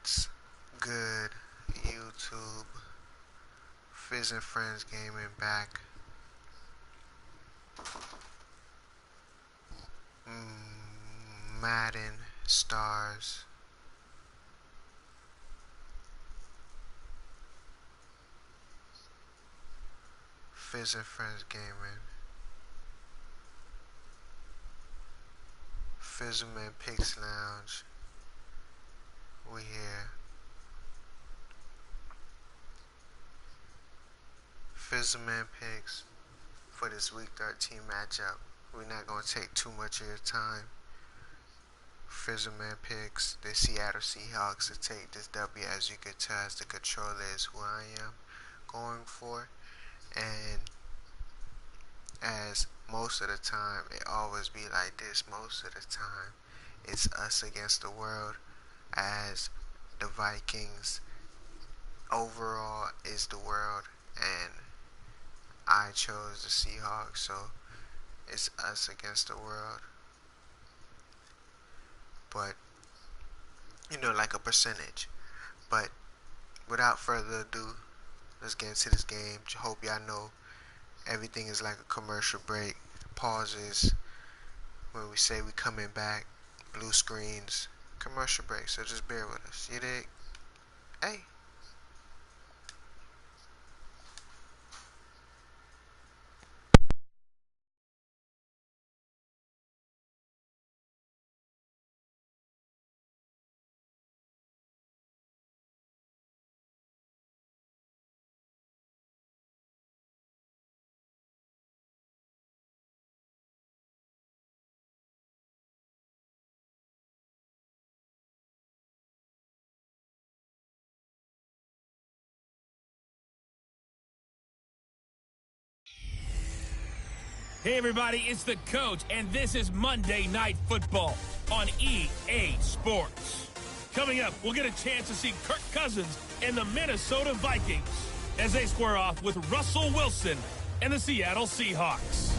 What's good, YouTube? Fizz and Friends Gaming back. Madden stars. Fizz and Friends Gaming. Fizzleman Pigs Lounge. We here. Fizzleman Pigs for this Week 13 matchup. We're not going to take too much of your time. Fizzleman Pigs, the Seattle Seahawks, to take this W. As you could tell, as the controller is who I am going for. And as most of the time, it always be like this. Most of the time, it's us against the world, as the Vikings overall is the world, and I chose the Seahawks, so it's us against the world. But, like a percentage. But without further ado, let's get into this game. Hope y'all know everything is like a commercial break. Pauses when we say we coming back. Blue screens. Commercial break. So just bear with us. You dig? Hey. Hey everybody, it's the coach, and this is Monday Night Football on EA Sports. Coming up, we'll get a chance to see Kirk Cousins and the Minnesota Vikings as they square off with Russell Wilson and the Seattle Seahawks.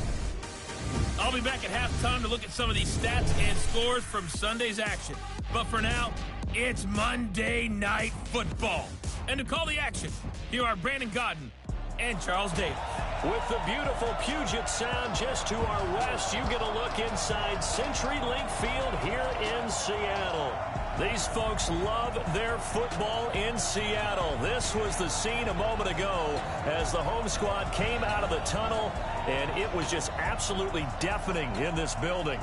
I'll be back at halftime to look at some of these stats and scores from Sunday's action. But for now, it's Monday Night Football. And to call the action, here are Brandon Godden and Charles Davis. With the beautiful Puget Sound just to our west, you get a look inside CenturyLink Field here in Seattle. These folks love their football in Seattle. This was the scene a moment ago as the home squad came out of the tunnel, and it was just absolutely deafening in this building.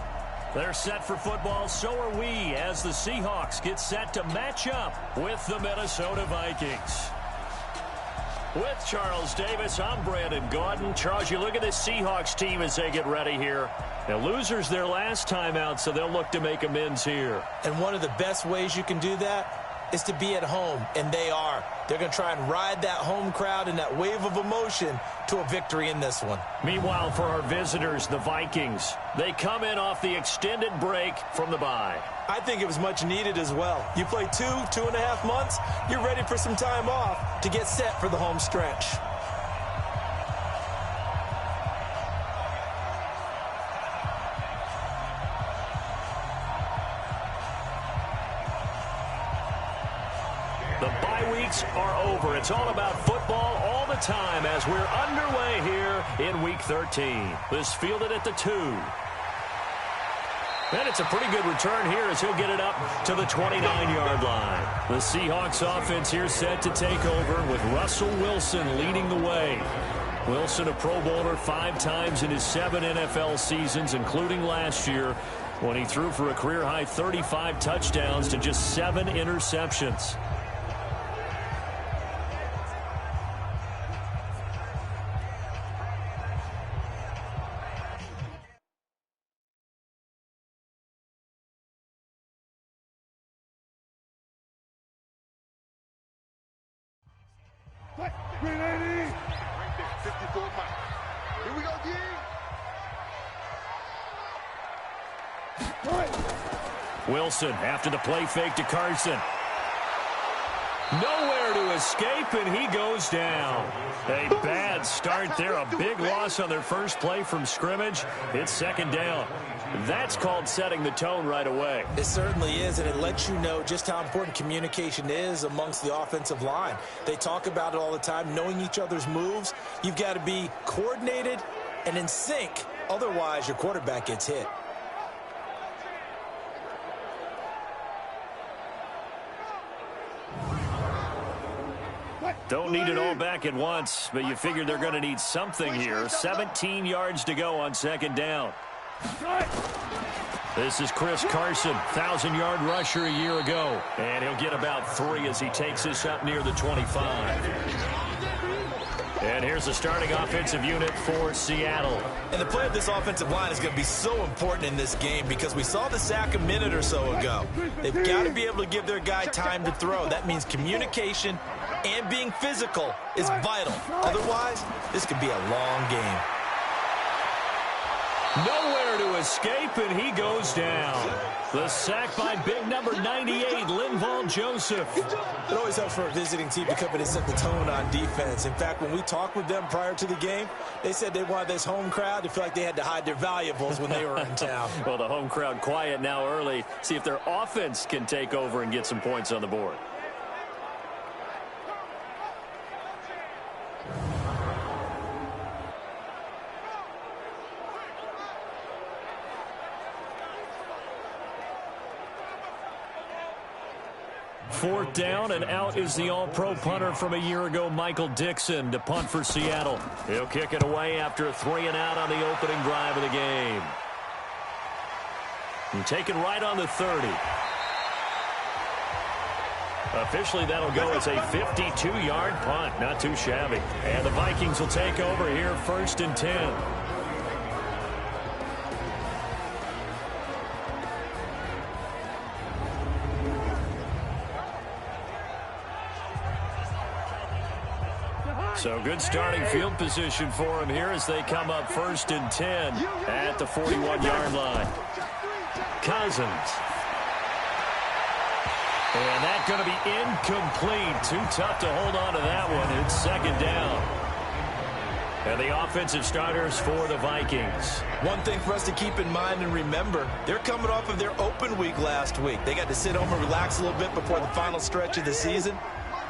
They're set for football, so are we, as the Seahawks get set to match up with the Minnesota Vikings. With Charles Davis, I'm Brandon Gaudin. Charles, you look at this Seahawks team as they get ready here. Now, losers their last time out, so they'll look to make amends here. And one of the best ways you can do that is to be at home, and they are. They're going to try and ride that home crowd and that wave of emotion to a victory in this one. Meanwhile, for our visitors, the Vikings, they come in off the extended break from the bye. I think it was much needed as well. You play 2.5 months, you're ready for some time off to get set for the home stretch. The bye weeks are over. It's all about football all the time as we're underway here in Week 13. This fielded at the 2. And it's a pretty good return here as he'll get it up to the 29-yard line. The Seahawks offense here set to take over with Russell Wilson leading the way. Wilson, a Pro Bowler 5 times in his 7 NFL seasons, including last year, when he threw for a career-high 35 touchdowns to just 7 interceptions. Right there, 54 miles. Here we go, D. Wilson after the play fake to Carson. Nowhere to escape, and he goes down. A bad start there. A big loss on their first play from scrimmage. It's second down. That's called setting the tone right away. It certainly is, and it lets you know just how important communication is amongst the offensive line. They talk about it all the time, knowing each other's moves. You've got to be coordinated and in sync. Otherwise, your quarterback gets hit. Don't need it all back at once, but you figure they're going to need something here. 17 yards to go on second down. This is Chris Carson, 1,000-yard rusher a year ago. And he'll get about 3 as he takes this up near the 25. And here's the starting offensive unit for Seattle. And the play of this offensive line is going to be so important in this game because we saw the sack a minute or so ago. They've got to be able to give their guy time to throw. That means communication and being physical is vital. Otherwise, this could be a long game. Nowhere to escape, and he goes down. The sack by big number 98, Linval Joseph. It always helps for a visiting team to come in and set the tone on defense. In fact, when we talked with them prior to the game, they said they wanted this home crowd to feel like they had to hide their valuables when they were in town. Well, the home crowd quiet now early. See if their offense can take over and get some points on the board. Fourth down, and out is the all-pro punter from a year ago, Michael Dixon, to punt for Seattle. He'll kick it away after a 3-and-out on the opening drive of the game. And taken right on the 30. Officially, that'll go as a 52-yard punt. Not too shabby. And the Vikings will take over here, 1st and 10. So good starting field position for him here as they come up 1st and 10 at the 41-yard line. Cousins. And that's going to be incomplete. Too tough to hold on to that one. It's second down. And the offensive starters for the Vikings. One thing for us to keep in mind and remember, they're coming off of their open week last week. They got to sit home and relax a little bit before the final stretch of the season.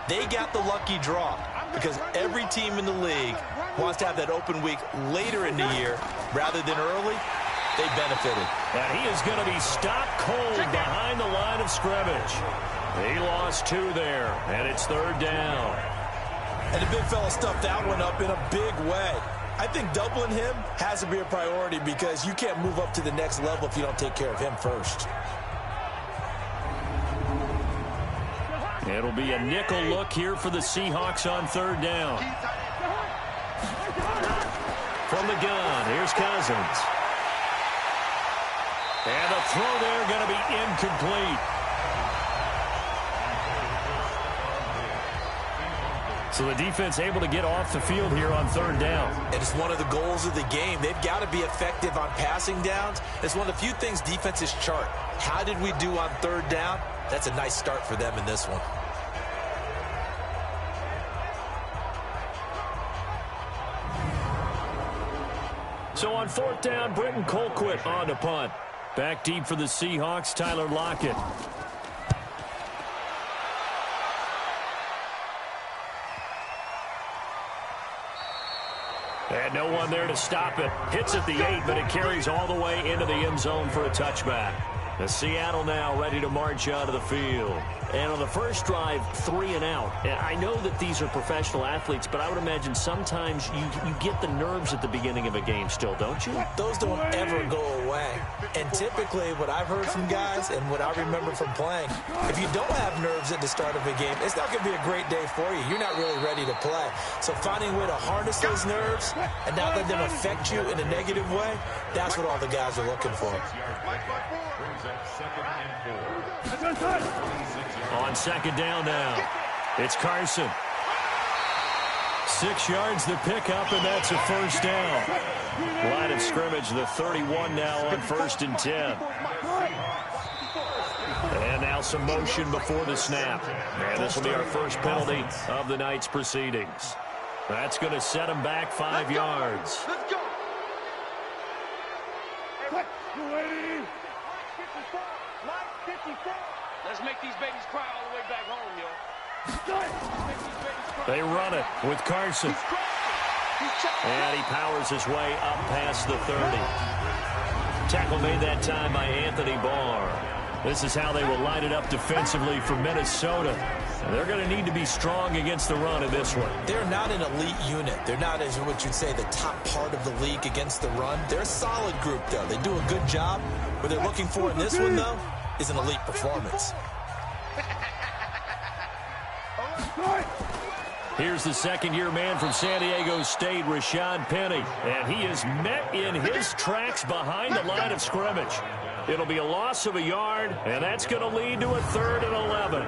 They got the lucky draw because every team in the league wants to have that open week later in the year rather than early. They benefited. And he is going to be stopped cold behind the line of scrimmage. He lost 2 there, and it's 3rd down. And the big fella stuffed that one up in a big way. I think doubling him has to be a priority because you can't move up to the next level if you don't take care of him first. It'll be a nickel look here for the Seahawks on 3rd down. From the gun, here's Cousins. And the throw there going to be incomplete. So the defense able to get off the field here on 3rd down. And it's one of the goals of the game. They've got to be effective on passing downs. It's one of the few things defenses chart. How did we do on 3rd down? That's a nice start for them in this one. So on 4th down, Britton Colquitt on to punt. Back deep for the Seahawks, Tyler Lockett. And no one there to stop it. Hits at the 8, but it carries all the way into the end zone for a touchback. The Seattle now ready to march out of the field. And on the first drive, 3-and-out. And I know that these are professional athletes, but I would imagine sometimes you get the nerves at the beginning of a game still, don't you? Those don't ever go away. And typically what I've heard from guys and what I remember from playing, if you don't have nerves at the start of a game, it's not going to be a great day for you. You're not really ready to play. So finding a way to harness those nerves and not let them affect you in a negative way, that's what all the guys are looking for. On 2nd down now, it's Carson. 6 yards the pickup, and that's a 1st down. Line of scrimmage, the 31 now on 1st and 10. And now some motion before the snap. And this will be our first penalty of the night's proceedings. That's going to set him back 5 yards. Let's go. Let's make these babies cry all the way back home, yo. They run it with Carson. And he powers his way up past the 30. Tackle made that time by Anthony Barr. This is how they will line it up defensively for Minnesota. They're going to need to be strong against the run in this one. They're not an elite unit. They're not, as what you'd say, the top part of the league against the run. They're a solid group, though. They do a good job. What they're looking for in this one, though, is an elite performance. Here's the second-year man from San Diego State, Rashad Penny. And he is met in his tracks behind the line of scrimmage. It'll be a loss of a yard, and that's going to lead to a 3rd and 11.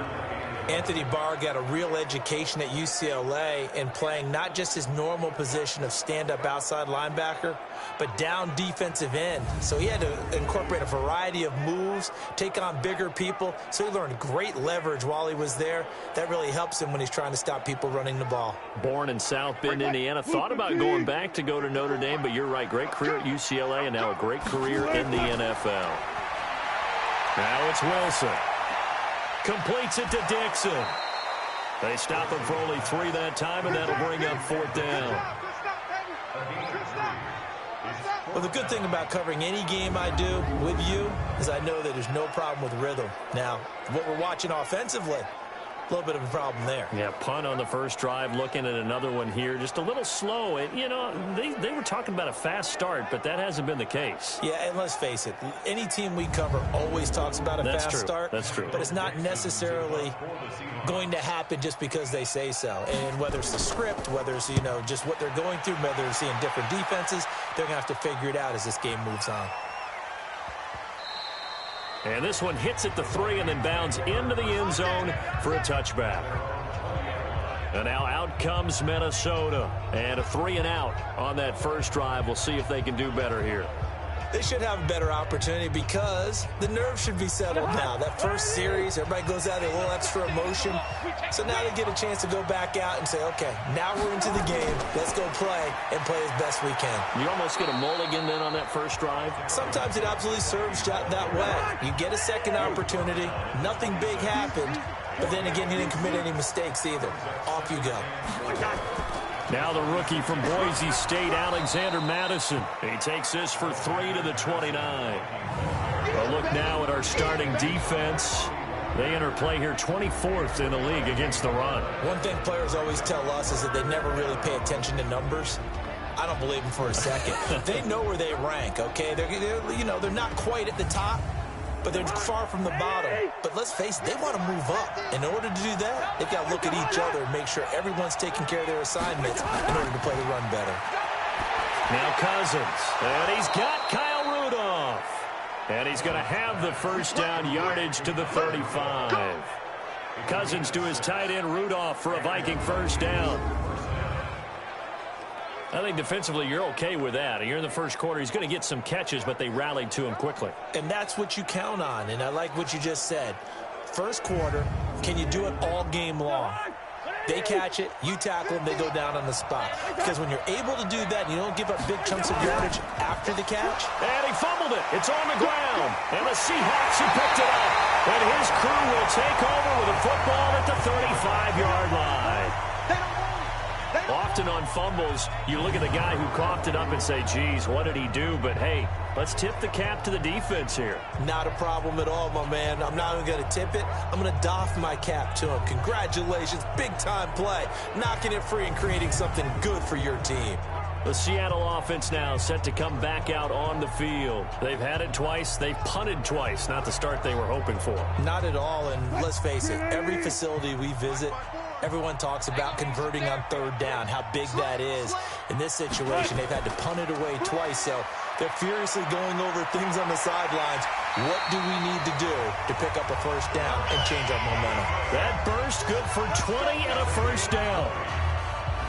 Anthony Barr got a real education at UCLA in playing not just his normal position of stand-up outside linebacker, but down defensive end. So he had to incorporate a variety of moves, take on bigger people. So he learned great leverage while he was there. That really helps him when he's trying to stop people running the ball. Born in South Bend, Indiana. Thought about going back to go to Notre Dame, but you're right. Great career at UCLA and now a great career in the NFL. Now it's Wilson. Completes it to Dixon. They stop him for only 3 that time, and that'll bring up 4th down. Well, the good thing about covering any game I do with you is I know that there's no problem with rhythm. Now, what we're watching offensively, a little bit of a problem there. Yeah, punt on the first drive, looking at another one here. Just a little slow. And, you know, they were talking about a fast start, but that hasn't been the case. Yeah, and let's face it, any team we cover always talks about a fast start. That's true. But it's not necessarily going to happen just because they say so. And whether it's the script, whether it's, you know, just what they're going through, whether they're seeing different defenses, they're going to have to figure it out as this game moves on. And this one hits at the 3 and then bounds into the end zone for a touchback. And now out comes Minnesota. And a 3 and out on that first drive. We'll see if they can do better here. They should have a better opportunity because the nerves should be settled now. That first series, everybody goes out with a little extra emotion. So now they get a chance to go back out and say, okay, now we're into the game. Let's go play and play as best we can. You almost get a mulligan then on that first drive? Sometimes it absolutely serves that way. You get a second opportunity. Nothing big happened. But then again, you didn't commit any mistakes either. Off you go. Now the rookie from Boise State, Alexander Madison. He takes this for 3 to the 29. A look now at our starting defense. They enter play here 24th in the league against the run. One thing players always tell us is that they never really pay attention to numbers. I don't believe them for a second. They know where they rank, okay? They're not quite at the top, but they're far from the bottom. But let's face it, they want to move up. In order to do that, they've got to look at each other and make sure everyone's taking care of their assignments in order to play the run better. Now Cousins, and he's got Kyle Rudolph. And he's going to have the first down, yardage to the 35. Cousins to his tight end Rudolph for a Viking first down. I think defensively you're okay with that. You're in the first quarter. He's going to get some catches, but they rallied to him quickly. And that's what you count on, and I like what you just said. First quarter, can you do it all game long? They catch it, you tackle them, they go down on the spot. Because when you're able to do that, you don't give up big chunks of yardage after the catch. And he fumbled it. It's on the ground. And the Seahawks have picked it up. And his crew will take over with a football at the 35-yard line. Often on fumbles, you look at the guy who coughed it up and say, geez, what did he do? But, hey, let's tip the cap to the defense here. Not a problem at all, my man. I'm not even going to tip it. I'm going to doff my cap to him. Congratulations. Big-time play. Knocking it free and creating something good for your team. The Seattle offense now set to come back out on the field. They've had it twice. They've punted twice. Not the start they were hoping for. Not at all, and let's face it, every facility we visit, everyone talks about converting on third down, how big that is. In this situation, they've had to punt it away twice, so they're furiously going over things on the sidelines. What do we need to do to pick up a first down and change our momentum? That burst good for 20 and a first down.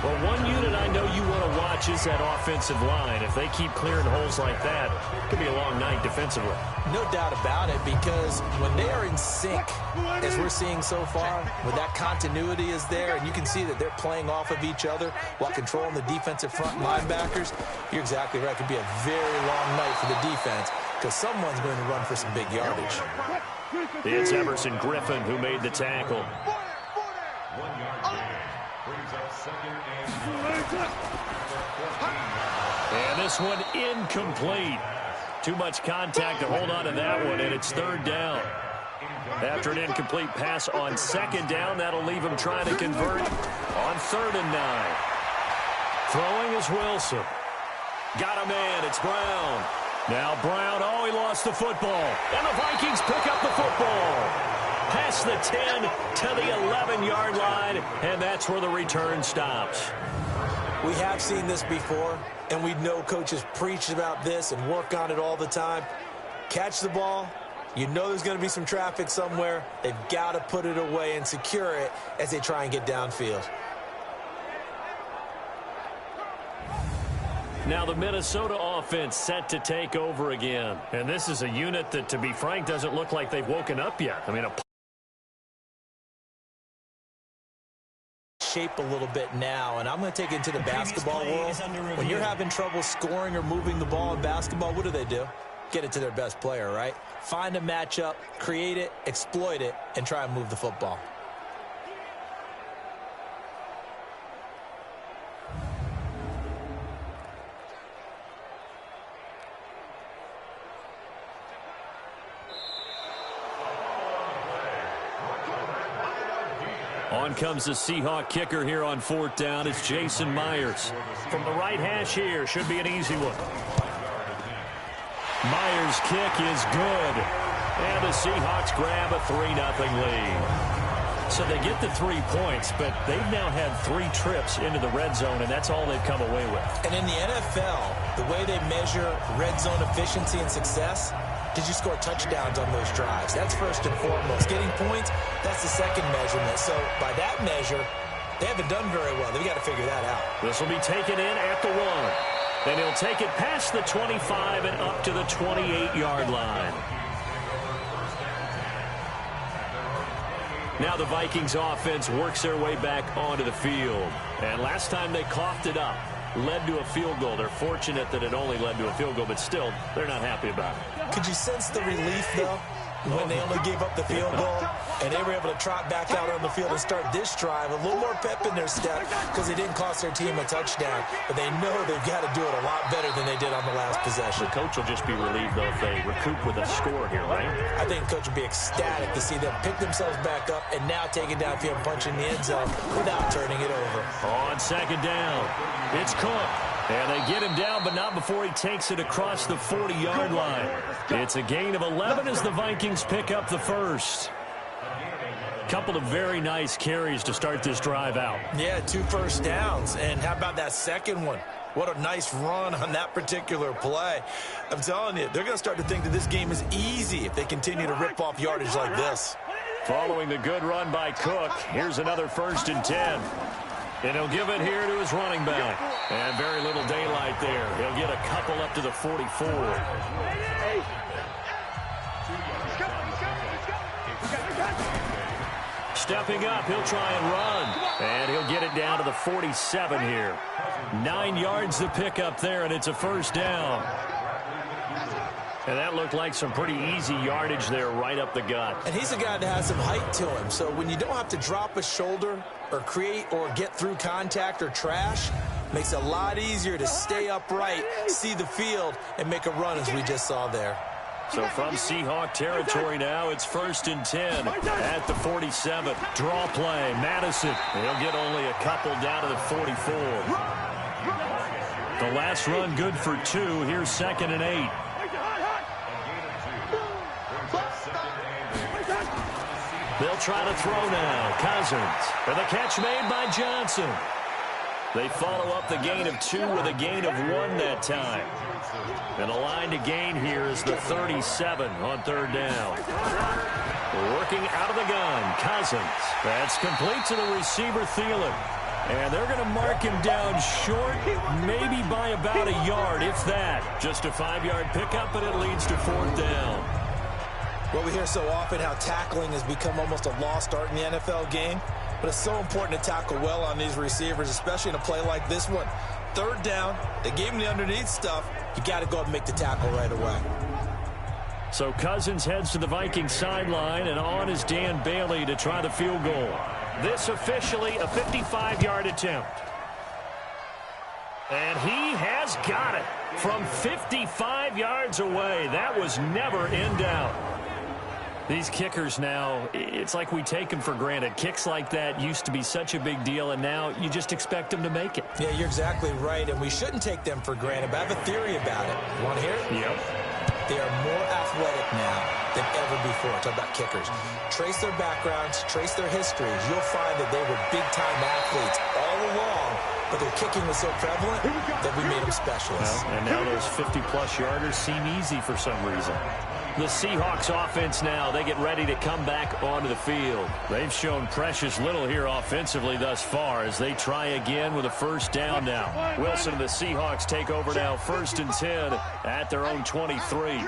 Well, one unit I know you want to watch is that offensive line. If they keep clearing holes like that, it could be a long night defensively. No doubt about it, because when they are in sync, as we're seeing so far, when that continuity is there, and you can see that they're playing off of each other while controlling the defensive front linebackers, you're exactly right. It could be a very long night for the defense because someone's going to run for some big yardage. It's Everson Griffin who made the tackle. And this one incomplete. Too much contact to hold on to that one, and it's third down. After an incomplete pass on second down, that'll leave him trying to convert on 3rd and 9. Throwing is Wilson. Got a man. It's Brown. Now Brown, oh, he lost the football. And the Vikings pick up the football. Past the 10 to the 11-yard line, and that's where the return stops. We have seen this before, and we know coaches preach about this and work on it all the time. Catch the ball. You know there's going to be some traffic somewhere. They've got to put it away and secure it as they try and get downfield. Now the Minnesota offense set to take over again. And this is a unit that, to be frank, doesn't look like they've woken up yet. I mean, shape a little bit now, and I'm going to take it into the basketball world. When you're having trouble scoring or moving the ball in basketball, what do? Get it to their best player, right? Find a matchup, create it, exploit it, and try and move the football. On comes the Seahawk kicker here on 4th down. It's Jason Myers. From the right hash here, should be an easy one. Myers' kick is good. And the Seahawks grab a 3-0 lead. So they get the 3 points, but they've now had 3 trips into the red zone, and that's all they've come away with. And in the NFL, the way they measure red zone efficiency and success, did you score touchdowns on those drives? That's first and foremost. Getting points, that's the second measurement. So by that measure, they haven't done very well. They've got to figure that out. This will be taken in at the 1. And he'll take it past the 25 and up to the 28-yard line. Now the Vikings offense works their way back onto the field. And last time they coughed it up, led to a field goal. They're fortunate that it only led to a field goal, but still, they're not happy about it. Could you sense the relief, though, when they only gave up the field goal and they were able to trot back out on the field and start this drive? A little more pep in their step because it didn't cost their team a touchdown, but they know they've got to do it a lot better than they did on the last possession. The coach will just be relieved, though, if they recoup with a score here, right? I think the coach will be ecstatic to see them pick themselves back up and now take it downfield and punch in the end zone without turning it over. On 2nd down, it's Cook. And they get him down, but not before he takes it across the 40-yard line. It's a gain of 11 as the Vikings pick up the first. Couple of very nice carries to start this drive out. Yeah, 2 first downs. And how about that second one? What a nice run on that particular play. I'm telling you, they're going to start to think that this game is easy if they continue to rip off yardage like this. Following the good run by Cook, here's another 1st and 10. And he'll give it here to his running back. And very little daylight there. He'll get a couple up to the 44. Stepping up, he'll try and run. And he'll get it down to the 47 here. 9 yards to pick up there, and it's a 1st down. And that looked like some pretty easy yardage there right up the gut. And he's a guy that has some height to him. So when you don't have to drop a shoulder or create or get through contact or trash, makes it a lot easier to stay upright, see the field, and make a run as we just saw there. So from Seahawk territory now, it's 1st and 10 at the 47. Draw play, Madison. He'll get only a couple down to the 44. The last run good for 2. Here's 2nd and 8. They'll try to throw now. Cousins. And the catch made by Johnson. They follow up the gain of 2 with a gain of 1 that time. And the line to gain here is the 37 on 3rd down. Working out of the gun, Cousins. That's complete to the receiver, Thielen. And they're going to mark him down short, maybe by about a yard, if that. Just a 5-yard pickup, and it leads to 4th down. Well, we hear so often how tackling has become almost a lost art in the NFL game. But it's so important to tackle well on these receivers, especially in a play like this one. 3rd down, they gave him the underneath stuff. You got to go up and make the tackle right away. So Cousins heads to the Vikings sideline, and on is Dan Bailey to try the field goal. This officially a 55-yard attempt. And he has got it from 55 yards away. That was never in doubt. These kickers now, it's like we take them for granted. Kicks like that used to be such a big deal, and now you just expect them to make it. Yeah, you're exactly right, and we shouldn't take them for granted, but I have a theory about it. You want to hear it? Yep. They are more athletic now than ever before. Talk about kickers. Trace their backgrounds, trace their histories. You'll find that they were big-time athletes all along, but their kicking was so prevalent that we made them specialists. Well, and now those 50-plus yarders seem easy for some reason. The Seahawks offense now, they get ready to come back onto the field. They've shown precious little here offensively thus far as they try again with a 1st down now. Wilson and the Seahawks take over now 1st and 10 at their own 23.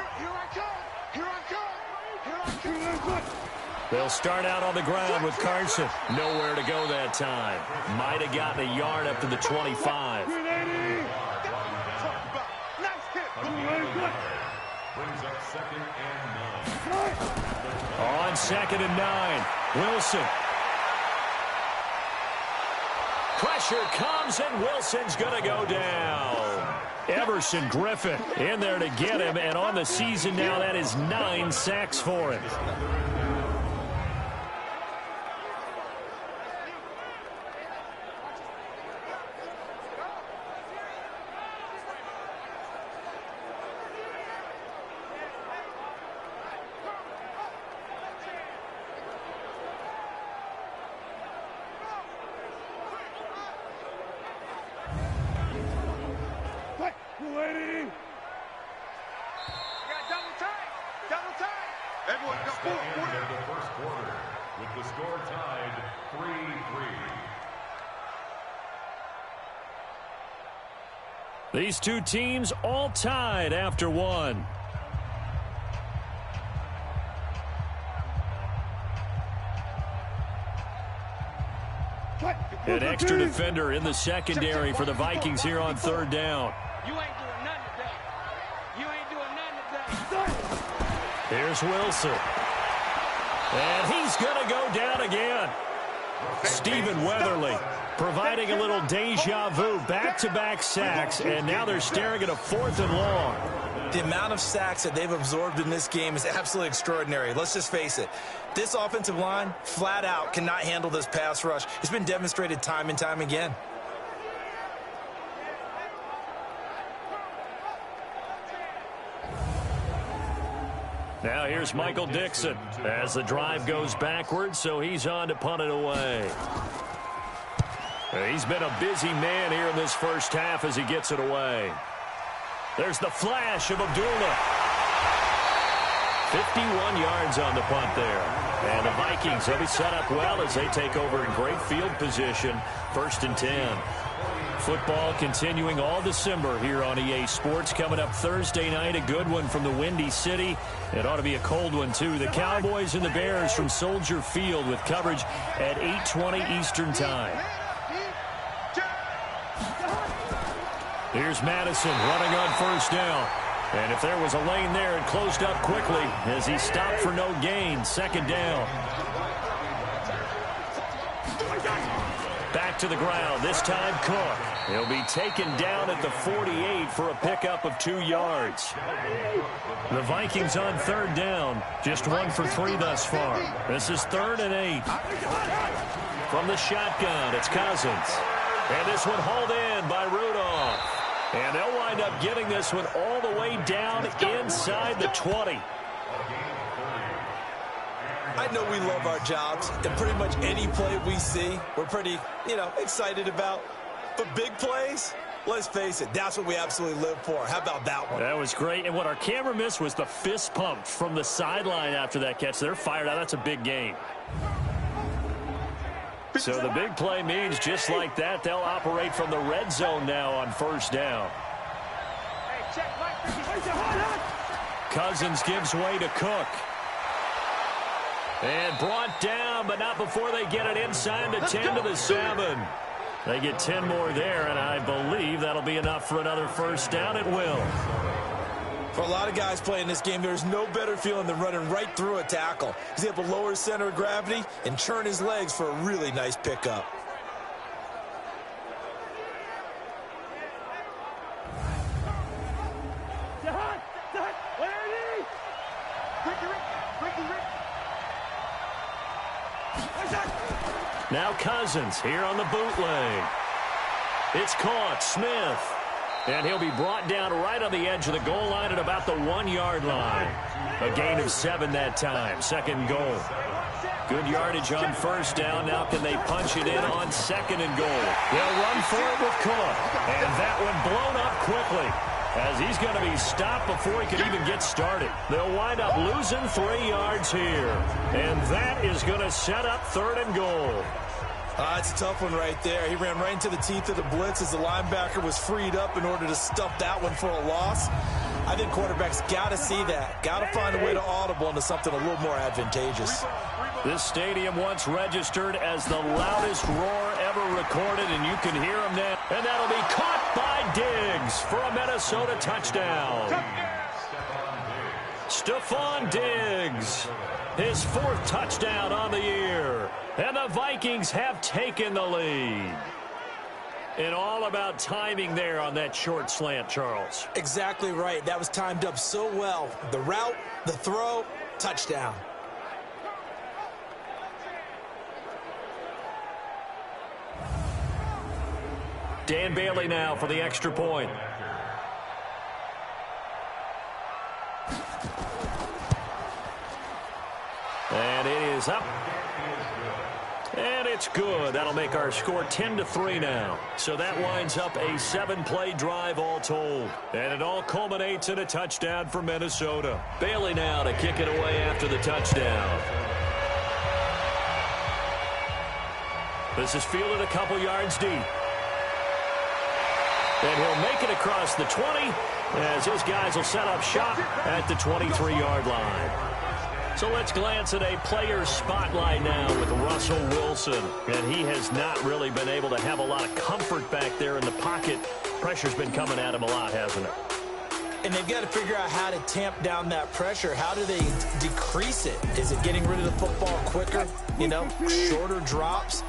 They'll start out on the ground with Carson. Nowhere to go that time. Might have gotten a yard up to the 25. On 2nd and 9, Wilson. Pressure comes, and Wilson's going to go down. Everson Griffin in there to get him, and on the season now, that is 9 sacks for him. These two teams all tied after one. An extra defender in the secondary for the Vikings here on 3rd down. You ain't doing nothing today. You ain't doing nothing today. Here's Wilson. And he's going to go down again. Stephen Weatherly providing a little deja vu, back-to-back sacks, and now they're staring at a 4th and long. The amount of sacks that they've absorbed in this game is absolutely extraordinary. Let's just face it. This offensive line, flat out, cannot handle this pass rush. It's been demonstrated time and time again. Now here's Michael Dixon as the drive goes backwards, so he's on to punt it away. He's been a busy man here in this 1st half as he gets it away. There's the flash of Abdullah. 51 yards on the punt there. And the Vikings will be set up well as they take over in great field position. 1st and 10. Football continuing all December here on EA Sports. Coming up Thursday night, a good one from the Windy City. It ought to be a cold one, too. The Cowboys and the Bears from Soldier Field with coverage at 8:20 Eastern Time. Here's Madison running on 1st down. And if there was a lane there, it closed up quickly as he stopped for no gain. 2nd down. Back to the ground, this time Cook. He'll be taken down at the 48 for a pickup of 2 yards. The Vikings on 3rd down, just 1 for 3 thus far. This is 3rd and 8. From the shotgun, it's Cousins. And this one hauled in by Rudolph. And they'll wind up getting this one all the way down inside the 20. I know we love our jobs, and pretty much any play we see, we're pretty, excited about. But big plays, let's face it, that's what we absolutely live for. How about that one? That was great. And what our camera missed was the fist pump from the sideline after that catch. They're fired out. That's a big game. So the big play means just like that, they'll operate from the red zone now on first down. Cousins gives way to Cook. And brought down, but not before they get it inside the 10 to the 7. They get 10 more there, and I believe that'll be enough for another first down. It will. For a lot of guys playing this game, there's no better feeling than running right through a tackle. He's able to lower his center of gravity and churn his legs for a really nice pickup. Now Cousins here on the bootleg. It's caught. Smith. And he'll be brought down right on the edge of the goal line at about the 1-yard line. A gain of 7 that time. Second goal. Good yardage on first down. Now can they punch it in on second and goal? They'll run for it with Cook. And that one blown up quickly, as he's going to be stopped before he could even get started. They'll wind up losing 3 yards here. And that is going to set up third and goal. It's a tough one right there. He ran right into the teeth of the blitz as the linebacker was freed up in order to stuff that one for a loss. I think quarterbacks got to see that. Got to find a way to audible into something a little more advantageous. This stadium once registered as the loudest roar ever recorded, and you can hear him now. And that'll be caught by Diggs for a Minnesota touchdown. Stephon Diggs, his 4th touchdown on the year. And the Vikings have taken the lead. And all about timing there on that short slant, Charles. Exactly right. That was timed up so well. The route, the throw, touchdown. Dan Bailey now for the extra point. And it is up. And it's good. That'll make our score 10-3 now. So that winds up a 7-play drive all told. And it all culminates in a touchdown for Minnesota. Bailey now to kick it away after the touchdown. This is fielded a couple yards deep. And he'll make it across the 20 as his guys will set up shop at the 23-yard line. So let's glance at a player spotlight now with Russell Wilson. And he has not really been able to have a lot of comfort back there in the pocket. Pressure's been coming at him a lot, hasn't it? And they've got to figure out how to tamp down that pressure. How do they decrease it? Is it getting rid of the football quicker? You know, shorter drops?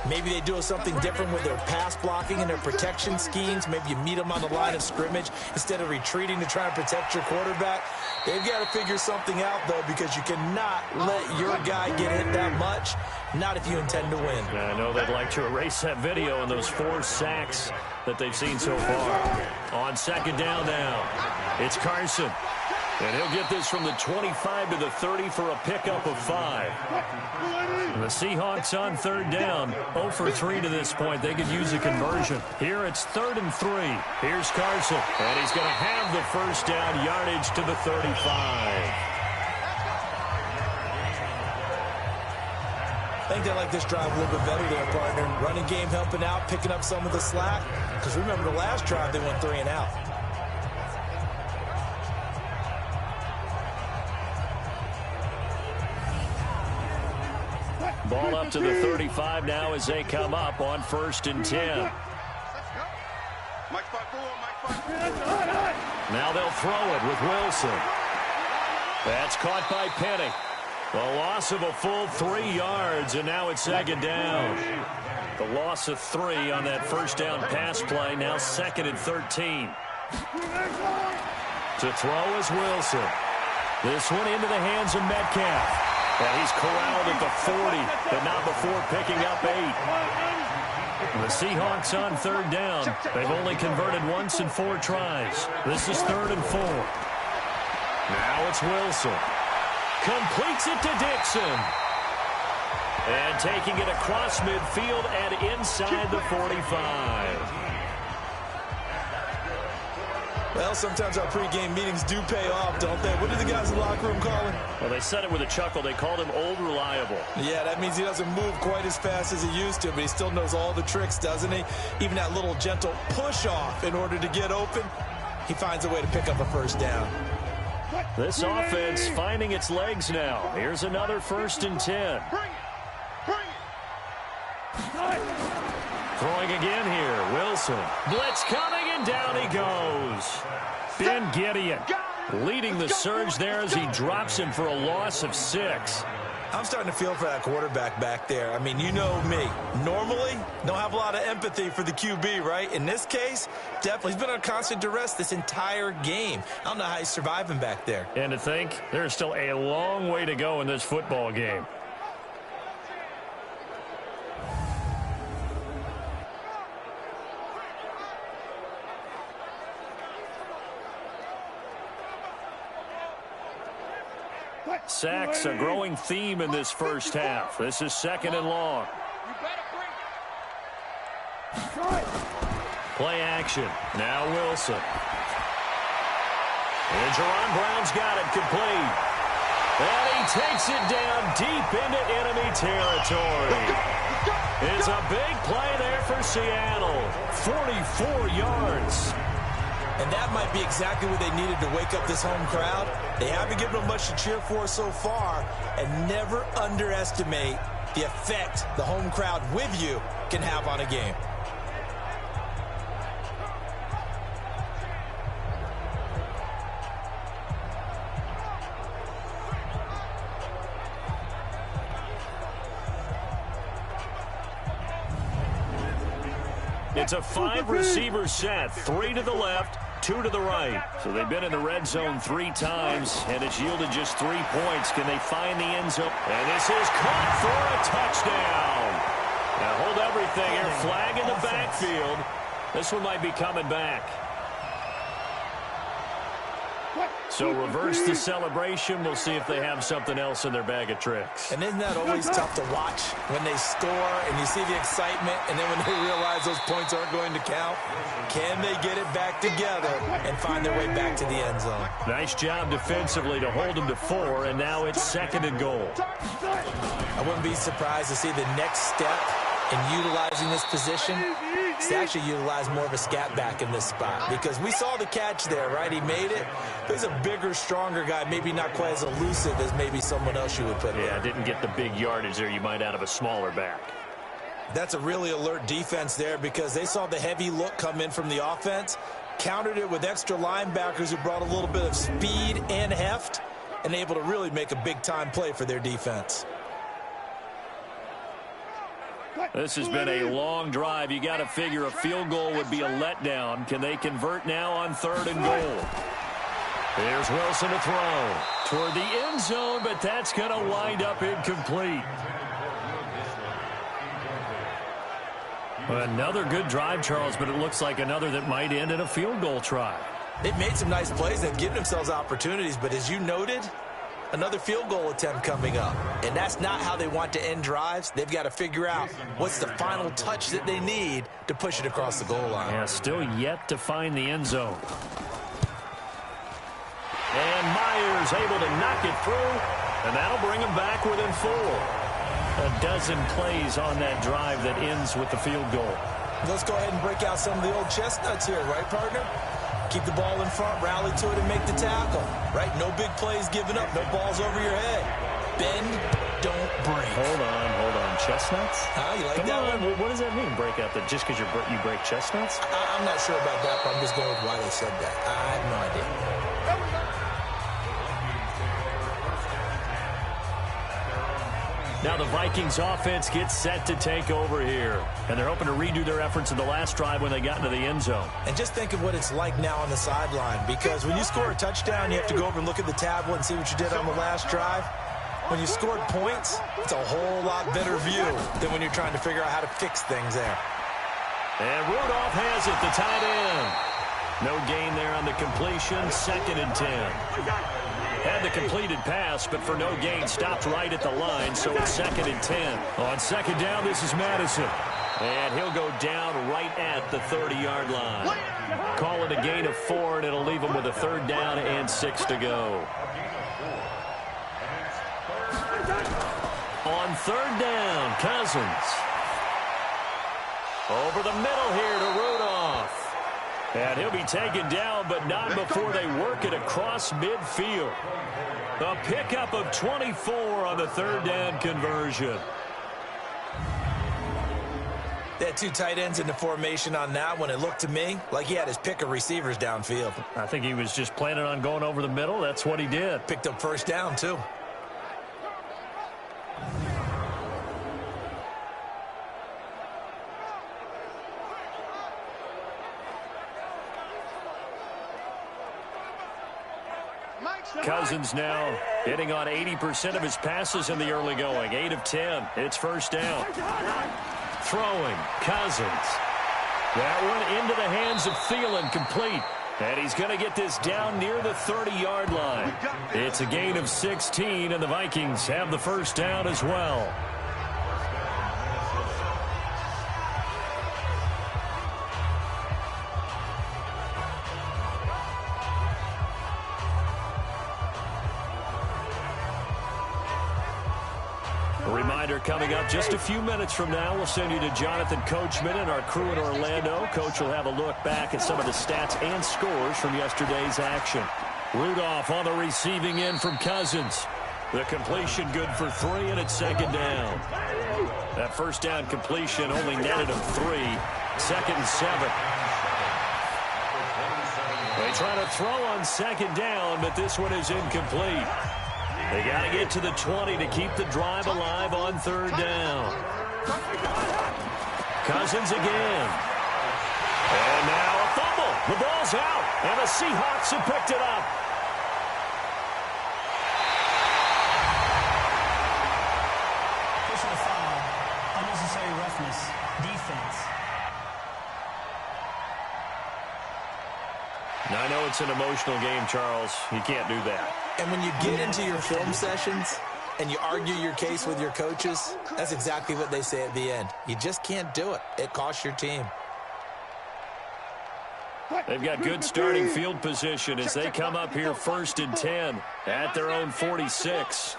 Maybe they do something different with their pass blocking and their protection schemes. Maybe you meet them on the line of scrimmage instead of retreating to try and protect your quarterback. They've got to figure something out, though, because you cannot let your guy get hit that much, not if you intend to win. I know they'd like to erase that video and those 4 sacks that they've seen so far. On second down now, it's Carson. And he'll get this from the 25 to the 30 for a pickup of 5. And the Seahawks on third down, 0 for 3 to this point. They could use a conversion. Here it's 3rd and 3. Here's Carson. And he's going to have the first down, yardage to the 35. I think they like this drive a little bit better there, partner. Running game helping out, picking up some of the slack. Because remember the last drive, they went 3 and out. Ball up to the 35 now as they come up on 1st and 10. Now they'll throw it with Wilson. That's caught by Penny. The loss of a full 3 yards, and now it's second down. The loss of 3 on that first down pass play, now 2nd and 13. To throw is Wilson. This one into the hands of Metcalf. And he's corralled at the 40, but not before picking up 8. The Seahawks on third down. They've only converted once in 4 tries. This is 3rd and 4. Now it's Wilson. Completes it to Dixon. And taking it across midfield and inside the 45. Well, sometimes our pregame meetings do pay off, don't they? What do the guys in the locker room call him? Well, they said it with a chuckle. They called him Old Reliable. Yeah, that means he doesn't move quite as fast as he used to, but he still knows all the tricks, doesn't he? Even that little gentle push-off in order to get open, he finds a way to pick up a first down. This offense finding its legs now. Here's another 1st and 10. Throwing again here, Wilson. Blitz coming, and down he goes. Ben Gideon leading the surge there as he drops him for a loss of 6. I'm starting to feel for that quarterback back there. I mean, you know me. Normally, don't have a lot of empathy for the QB, right? In this case, definitely. He's been on constant duress this entire game. I don't know how he's surviving back there. And to think, there's still a long way to go in this football game. Sacks, a growing theme in this first half. This is 2nd and long. Play action. Now Wilson. And Jerron Brown's got it complete. And he takes it down deep into enemy territory. It's a big play there for Seattle. 44 yards. And that might be exactly what they needed to wake up this home crowd. They haven't given them much to cheer for so far, and never underestimate the effect the home crowd with you can have on a game. It's a 5-receiver set, 3 to the left, 2 to the right. So they've been in the red zone 3 times, and it's yielded just 3 points. Can they find the end zone? And this is caught for a touchdown. Now hold everything here. Flag in the backfield. This one might be coming back. So reverse the celebration. We'll see if they have something else in their bag of tricks. And isn't that always tough to watch when they score and you see the excitement, and then when they realize those points aren't going to count? Can they get it back together and find their way back to the end zone? Nice job defensively to hold them to 4, and now it's 2nd and goal. I wouldn't be surprised to see the next step in utilizing this position is to actually utilize more of a scat back in this spot, because we saw the catch there, right? He made it. But he's a bigger, stronger guy, maybe not quite as elusive as maybe someone else you would put there. Yeah, didn't get the big yardage there you might out of a smaller back. That's a really alert defense there, because they saw the heavy look come in from the offense, countered it with extra linebackers who brought a little bit of speed and heft, and able to really make a big-time play for their defense. This has been a long drive. You got to figure a field goal would be a letdown. Can they convert now on 3rd and goal? Here's Wilson to throw toward the end zone, but that's going to wind up incomplete. Another good drive, Charles, but it looks like another that might end in a field goal try. They've made some nice plays. They've given themselves opportunities, but as you noted, another field goal attempt coming up. And that's not how they want to end drives. They've got to figure out what's the final touch that they need to push it across the goal line. Yeah, still yet to find the end zone. And Myers able to knock it through, and that'll bring them back within 4. A dozen plays on that drive that ends with the field goal. Let's go ahead and break out some of the old chestnuts here, right, partner? Keep the ball in front, rally to it, and make the tackle, right? No big plays given up, no balls over your head. Bend, don't break. Hold on. Chestnuts? You like Come that on. one? What does that mean, break out? That just because you break chestnuts? I'm not sure about that, but I'm just going with why they said that. I have no idea. Now the Vikings offense gets set to take over here. And they're hoping to redo their efforts in the last drive when they got into the end zone. And just think of what it's like now on the sideline, because when you score a touchdown, you have to go over and look at the tablet and see what you did on the last drive. When you scored points, it's a whole lot better view than when you're trying to figure out how to fix things there. And Rudolph has it, the tight end. No gain there on the completion, 2nd and 10. Had the completed pass, but for no gain, stopped right at the line, so it's 2nd and 10. On 2nd down, this is Madison. And he'll go down right at the 30-yard line. Call it a gain of 4, and it'll leave them with a 3rd down and 6 to go. On 3rd down, Cousins. Over the middle here to Rudolph. And he'll be taken down, but not before they work it across midfield. A pickup of 24 on the 3rd down conversion. They had 2 tight ends in the formation on that one. It looked to me like he had his pick of receivers downfield. I think he was just planning on going over the middle. That's what he did. Picked up 1st down, too. Cousins now hitting on 80% of his passes in the early going. 8 of 10. It's 1st down. Throwing. Cousins. That one into the hands of Thielen, complete. And he's going to get this down near the 30-yard line. It's a gain of 16, and the Vikings have the 1st down as well. Coming up just a few minutes from now, we'll send you to Jonathan Coachman and our crew in Orlando. Coach will have a look back at some of the stats and scores from yesterday's action. Rudolph on the receiving end from Cousins. The completion good for 3, and it's 2nd down. That 1st down completion only netted him 3. 2nd and 7. They try to throw on 2nd down, but this one is incomplete. They got to get to the 20 to keep the drive alive on 3rd down. Cousins again. And now a fumble. The ball's out, and the Seahawks have picked it up. Personal foul, unnecessary roughness, defense. Now, I know it's an emotional game, Charles. You can't do that. And when you get into your film sessions and you argue your case with your coaches, that's exactly what they say at the end. You just can't do it. It costs your team. They've got good starting field position as they come up here 1st and 10 at their own 46.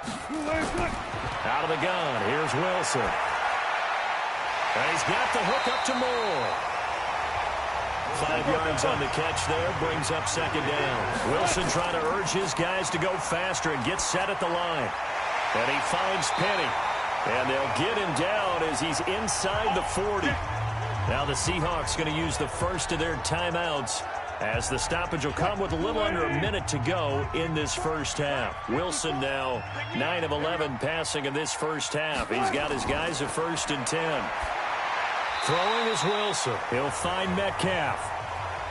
Out of the gun, here's Wilson. And he's got the hook up to Moore. 5 yards on the catch there, brings up 2nd down. Wilson trying to urge his guys to go faster and get set at the line. And he finds Penny. And they'll get him down as he's inside the 40. Now the Seahawks going to use the first of their timeouts as the stoppage will come with a little under a minute to go in this 1st half. Wilson now 9 of 11 passing in this 1st half. He's got his guys at 1st and 10. Throwing is Wilson. He'll find Metcalf.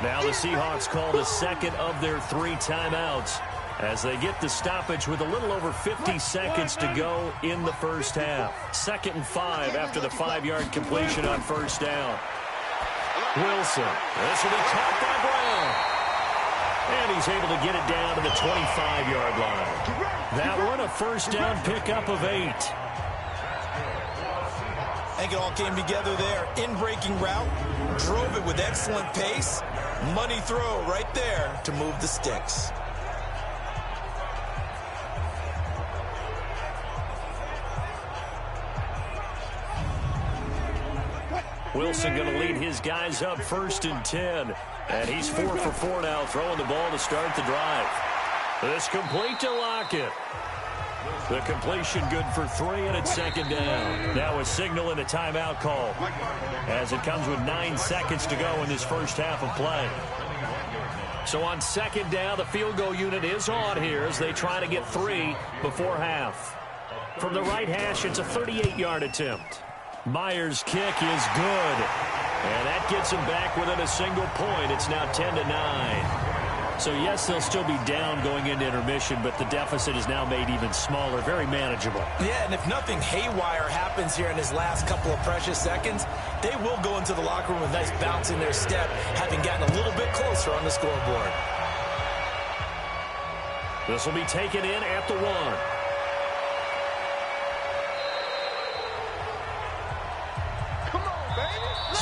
Now the Seahawks call the 2nd of their 3 timeouts as they get the stoppage with a little over 50 seconds to go in the 1st half. 2nd and 5 after the 5-yard completion on 1st down. Wilson. This will be caught by Brown. And he's able to get it down to the 25-yard line. That one a 1st down pickup of 8. I think it all came together there. In-breaking route, drove it with excellent pace. Money throw right there to move the sticks. Wilson going to lead his guys up 1st and 10. And he's 4 for 4 now, throwing the ball to start the drive. This complete to Lockett. The completion good for 3, and it's 2nd down. Now a signal and a timeout call as it comes with 9 seconds to go in this 1st half of play. So on 2nd down, the field goal unit is on here as they try to get 3 before half. From the right hash, it's a 38-yard attempt. Myers' kick is good, and that gets him back within a single point. It's now 10-9. So, yes, they'll still be down going into intermission, but the deficit is now made even smaller, very manageable. Yeah, and if nothing haywire happens here in his last couple of precious seconds, they will go into the locker room with a nice bounce in their step, having gotten a little bit closer on the scoreboard. This will be taken in at the 1.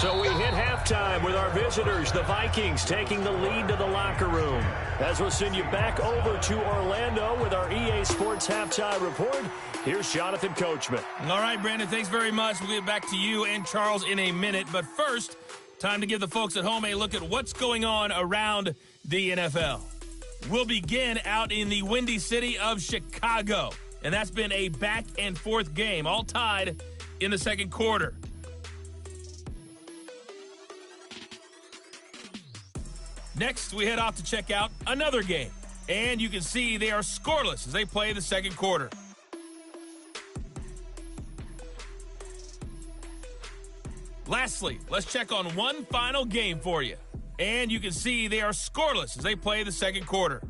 So we hit halftime with our visitors, the Vikings, taking the lead to the locker room. As we'll send you back over to Orlando with our EA Sports Halftime Report, here's Jonathan Coachman. All right, Brandon, thanks very much. We'll get back to you and Charles in a minute. But first, time to give the folks at home a look at what's going on around the NFL. We'll begin out in the Windy City of Chicago. And that's been a back-and-forth game, all tied in the second quarter. Next, we head off to check out another game. And you can see they are scoreless as they play the second quarter. Lastly, let's check on one final game for you. And you can see they are scoreless as they play the second quarter.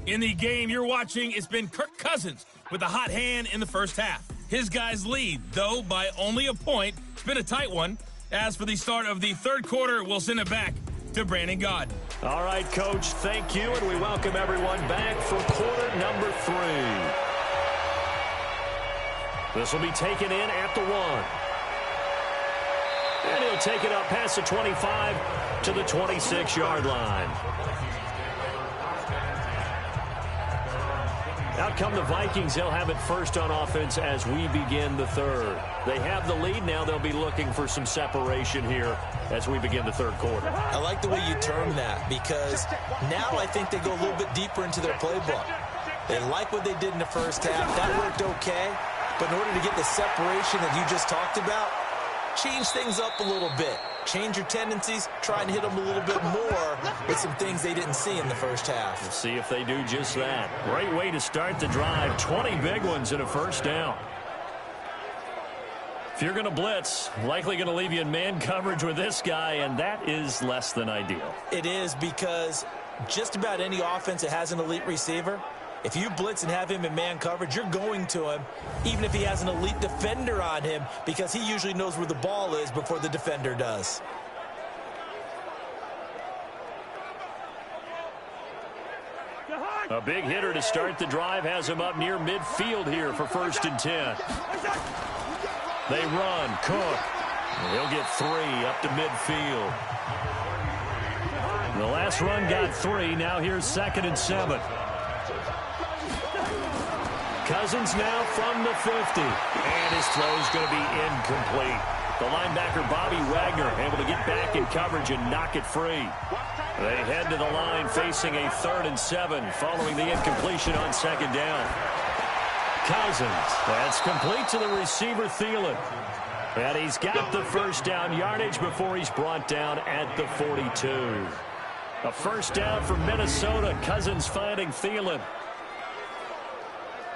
In the game you're watching, it's been Kirk Cousins with a hot hand in the first half. His guys lead, though, by only a point. It's been a tight one. As for the start of the third quarter, we'll send it back to Brandon Gaudin. All right, Coach, thank you, and we welcome everyone back for quarter number 3. This will be taken in at the 1. And he'll take it up past the 25 to the 26-yard line. Out come the Vikings. They'll have it first on offense as we begin the third. They have the lead. Now they'll be looking for some separation here as we begin the third quarter. I like the way you term that because now I think they go a little bit deeper into their playbook. They like what they did in the first half. That worked okay. But in order to get the separation that you just talked about, change things up a little bit. Change your tendencies, try and hit them a little bit more with some things they didn't see in the first half. We'll see if they do just that. Great way to start the drive. 20 big ones and a first down. If you're going to blitz, likely going to leave you in man coverage with this guy, and that is less than ideal. It is because just about any offense that has an elite receiver, if you blitz and have him in man coverage, you're going to him, even if he has an elite defender on him, because he usually knows where the ball is before the defender does. A big hitter to start the drive has him up near midfield here for 1st and 10. They run. Cook. He'll get 3 up to midfield. The last run got 3. Now here's 2nd and 7. Cousins now from the 50. And his throw's going to be incomplete. The linebacker, Bobby Wagner, able to get back in coverage and knock it free. They head to the line facing a 3rd and 7 following the incompletion on 2nd down. Cousins, that's complete to the receiver, Thielen. And he's got the first down yardage before he's brought down at the 42. A first down for Minnesota. Cousins finding Thielen.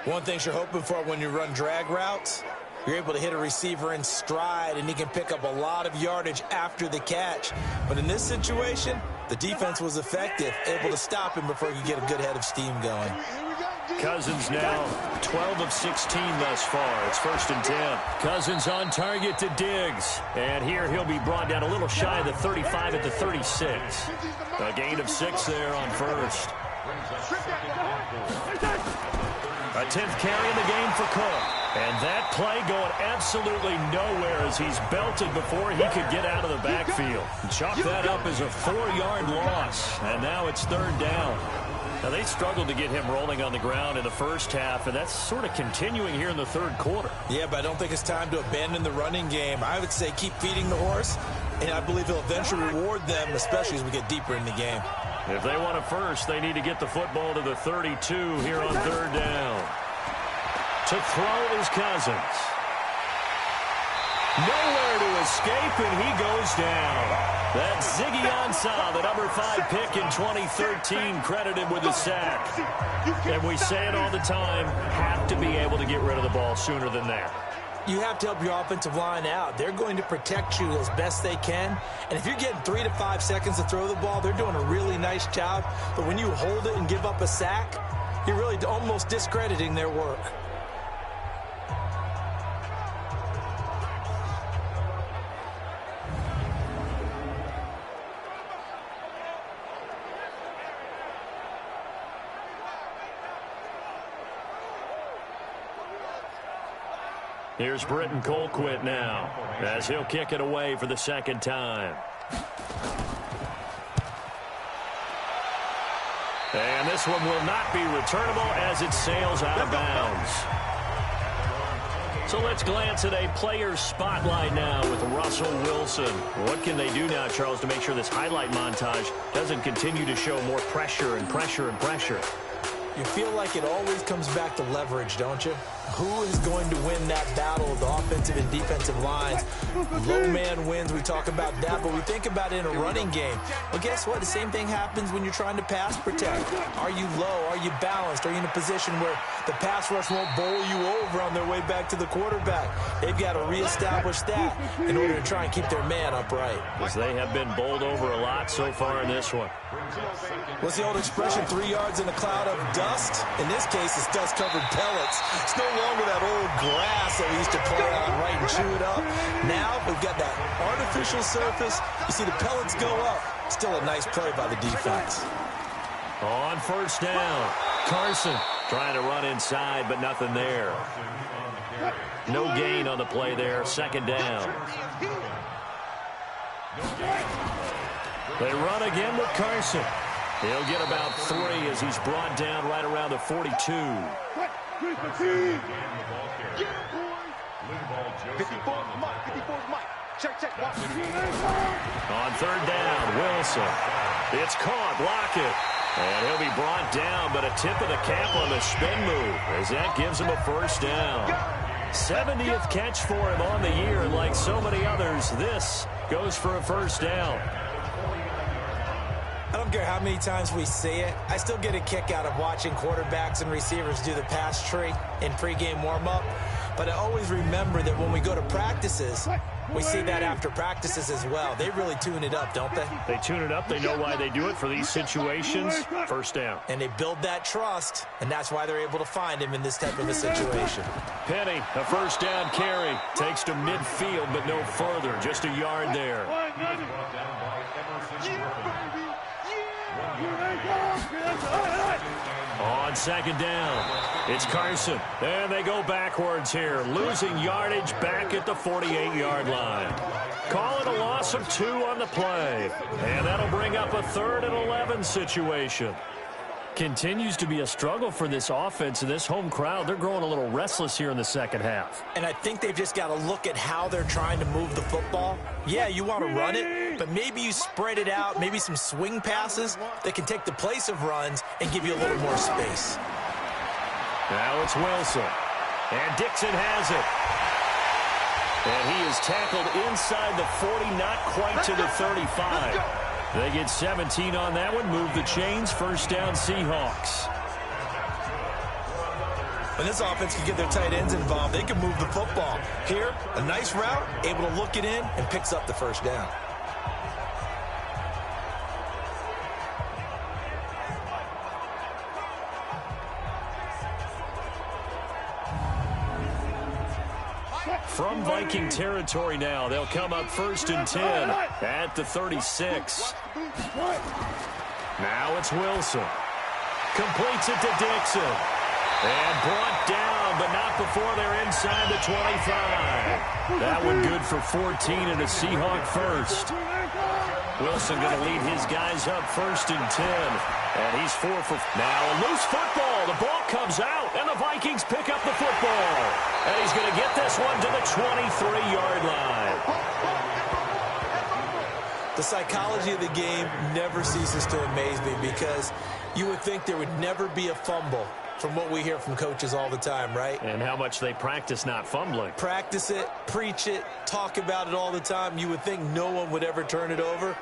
One thing you're hoping for when you run drag routes, you're able to hit a receiver in stride, and he can pick up a lot of yardage after the catch. But in this situation, the defense was effective, able to stop him before he could get a good head of steam going. Cousins now 12 of 16 thus far. It's 1st and 10. Cousins on target to Diggs. And here he'll be brought down a little shy of the 35 at the 36. A gain of 6 there on 1st. A 10th carry in the game for Cook. And that play going absolutely nowhere as he's belted before he could get out of the backfield. Chalk that up as a 4-yard loss. And now it's 3rd down. Now, they struggled to get him rolling on the ground in the first half, and that's sort of continuing here in the third quarter. Yeah, but I don't think it's time to abandon the running game. I would say keep feeding the horse, and I believe he'll eventually reward them, especially as we get deeper in the game. If they want it first, they need to get the football to the 32 here on 3rd down. To throw is Cousins. Nowhere to escape, and he goes down. That's Ziggy Ansah, the number 5 pick in 2013, credited with a sack. And we say it all the time, have to be able to get rid of the ball sooner than that. You have to help your offensive line out. They're going to protect you as best they can. And if you're getting 3 to 5 seconds to throw the ball, they're doing a really nice job. But when you hold it and give up a sack, you're really almost discrediting their work. Here's Britton Colquitt now as he'll kick it away for the second time. And this one will not be returnable as it sails out of bounds. So let's glance at a player's spotlight now with Russell Wilson. What can they do now, Charles, to make sure this highlight montage doesn't continue to show more pressure and pressure and pressure? You feel like it always comes back to leverage, don't you? Who is going to win that battle of the offensive and defensive lines? Low man wins. We talk about that, but we think about it in a running game. Well, guess what? The same thing happens when you're trying to pass protect. Are you low? Are you balanced? Are you in a position where the pass rush won't bowl you over on their way back to the quarterback? They've got to reestablish that in order to try and keep their man upright. Because they have been bowled over a lot so far in this one. What's the old expression, 3 yards in a cloud of dust? In this case, it's dust-covered pellets. It's no longer that old grass that we used to play on, right, and chew it up. Now we've got that artificial surface. You see the pellets go up. Still a nice play by the defense. On first down, Carson trying to run inside, but nothing there. No gain on the play there. Second down. They run again with Carson. He'll get about 3 as he's brought down right around the 42. 54's Mike. 54's Mike. Check. Watch. On third down, Wilson. It's caught. Block it. And he'll be brought down, but a tip of the cap on the spin move as that gives him a first down. 70th catch for him on the year, and like so many others, this goes for a first down. I don't care how many times we see it. I still get a kick out of watching quarterbacks and receivers do the pass tree in pregame warm-up. But I always remember that when we go to practices, we see that after practices as well. They really tune it up, don't they? They tune it up. They know why they do it for these situations. First down. And they build that trust, and that's why they're able to find him in this type of a situation. Penny, a first down carry. Takes to midfield, but no further. Just a yard there. On second down, it's Carson. And they go backwards here, losing yardage back at the 48-yard line. Call it a loss of 2 on the play. And that'll bring up a 3rd and 11 situation. Continues to be a struggle for this offense and this home crowd. They're growing a little restless here in the second half. And I think they've just got to look at how they're trying to move the football. Yeah, you want to run it, but maybe you spread it out, maybe some swing passes that can take the place of runs and give you a little more space. Now it's Wilson. And Dixon has it. And he is tackled inside the 40, not quite to the 35. They get 17 on that one. Move the chains. First down, Seahawks. When this offense can get their tight ends involved, they can move the football. Here, a nice route, able to look it in, and picks up the first down. From Viking territory now, they'll come up 1st and 10 at the 36. Now it's Wilson. Completes it to Dixon. And brought down, but not before they're inside the 25. That one good for 14 and a Seahawk first. Wilson going to lead his guys up 1st and 10. And he's 4 for... Now a loose football. The ball comes out, and the Vikings pick up the football. And he's going to get this one to the 23-yard line. The psychology of the game never ceases to amaze me because you would think there would never be a fumble from what we hear from coaches all the time, right? And how much they practice not fumbling. Practice it, preach it, talk about it all the time. You would think no one would ever turn it over.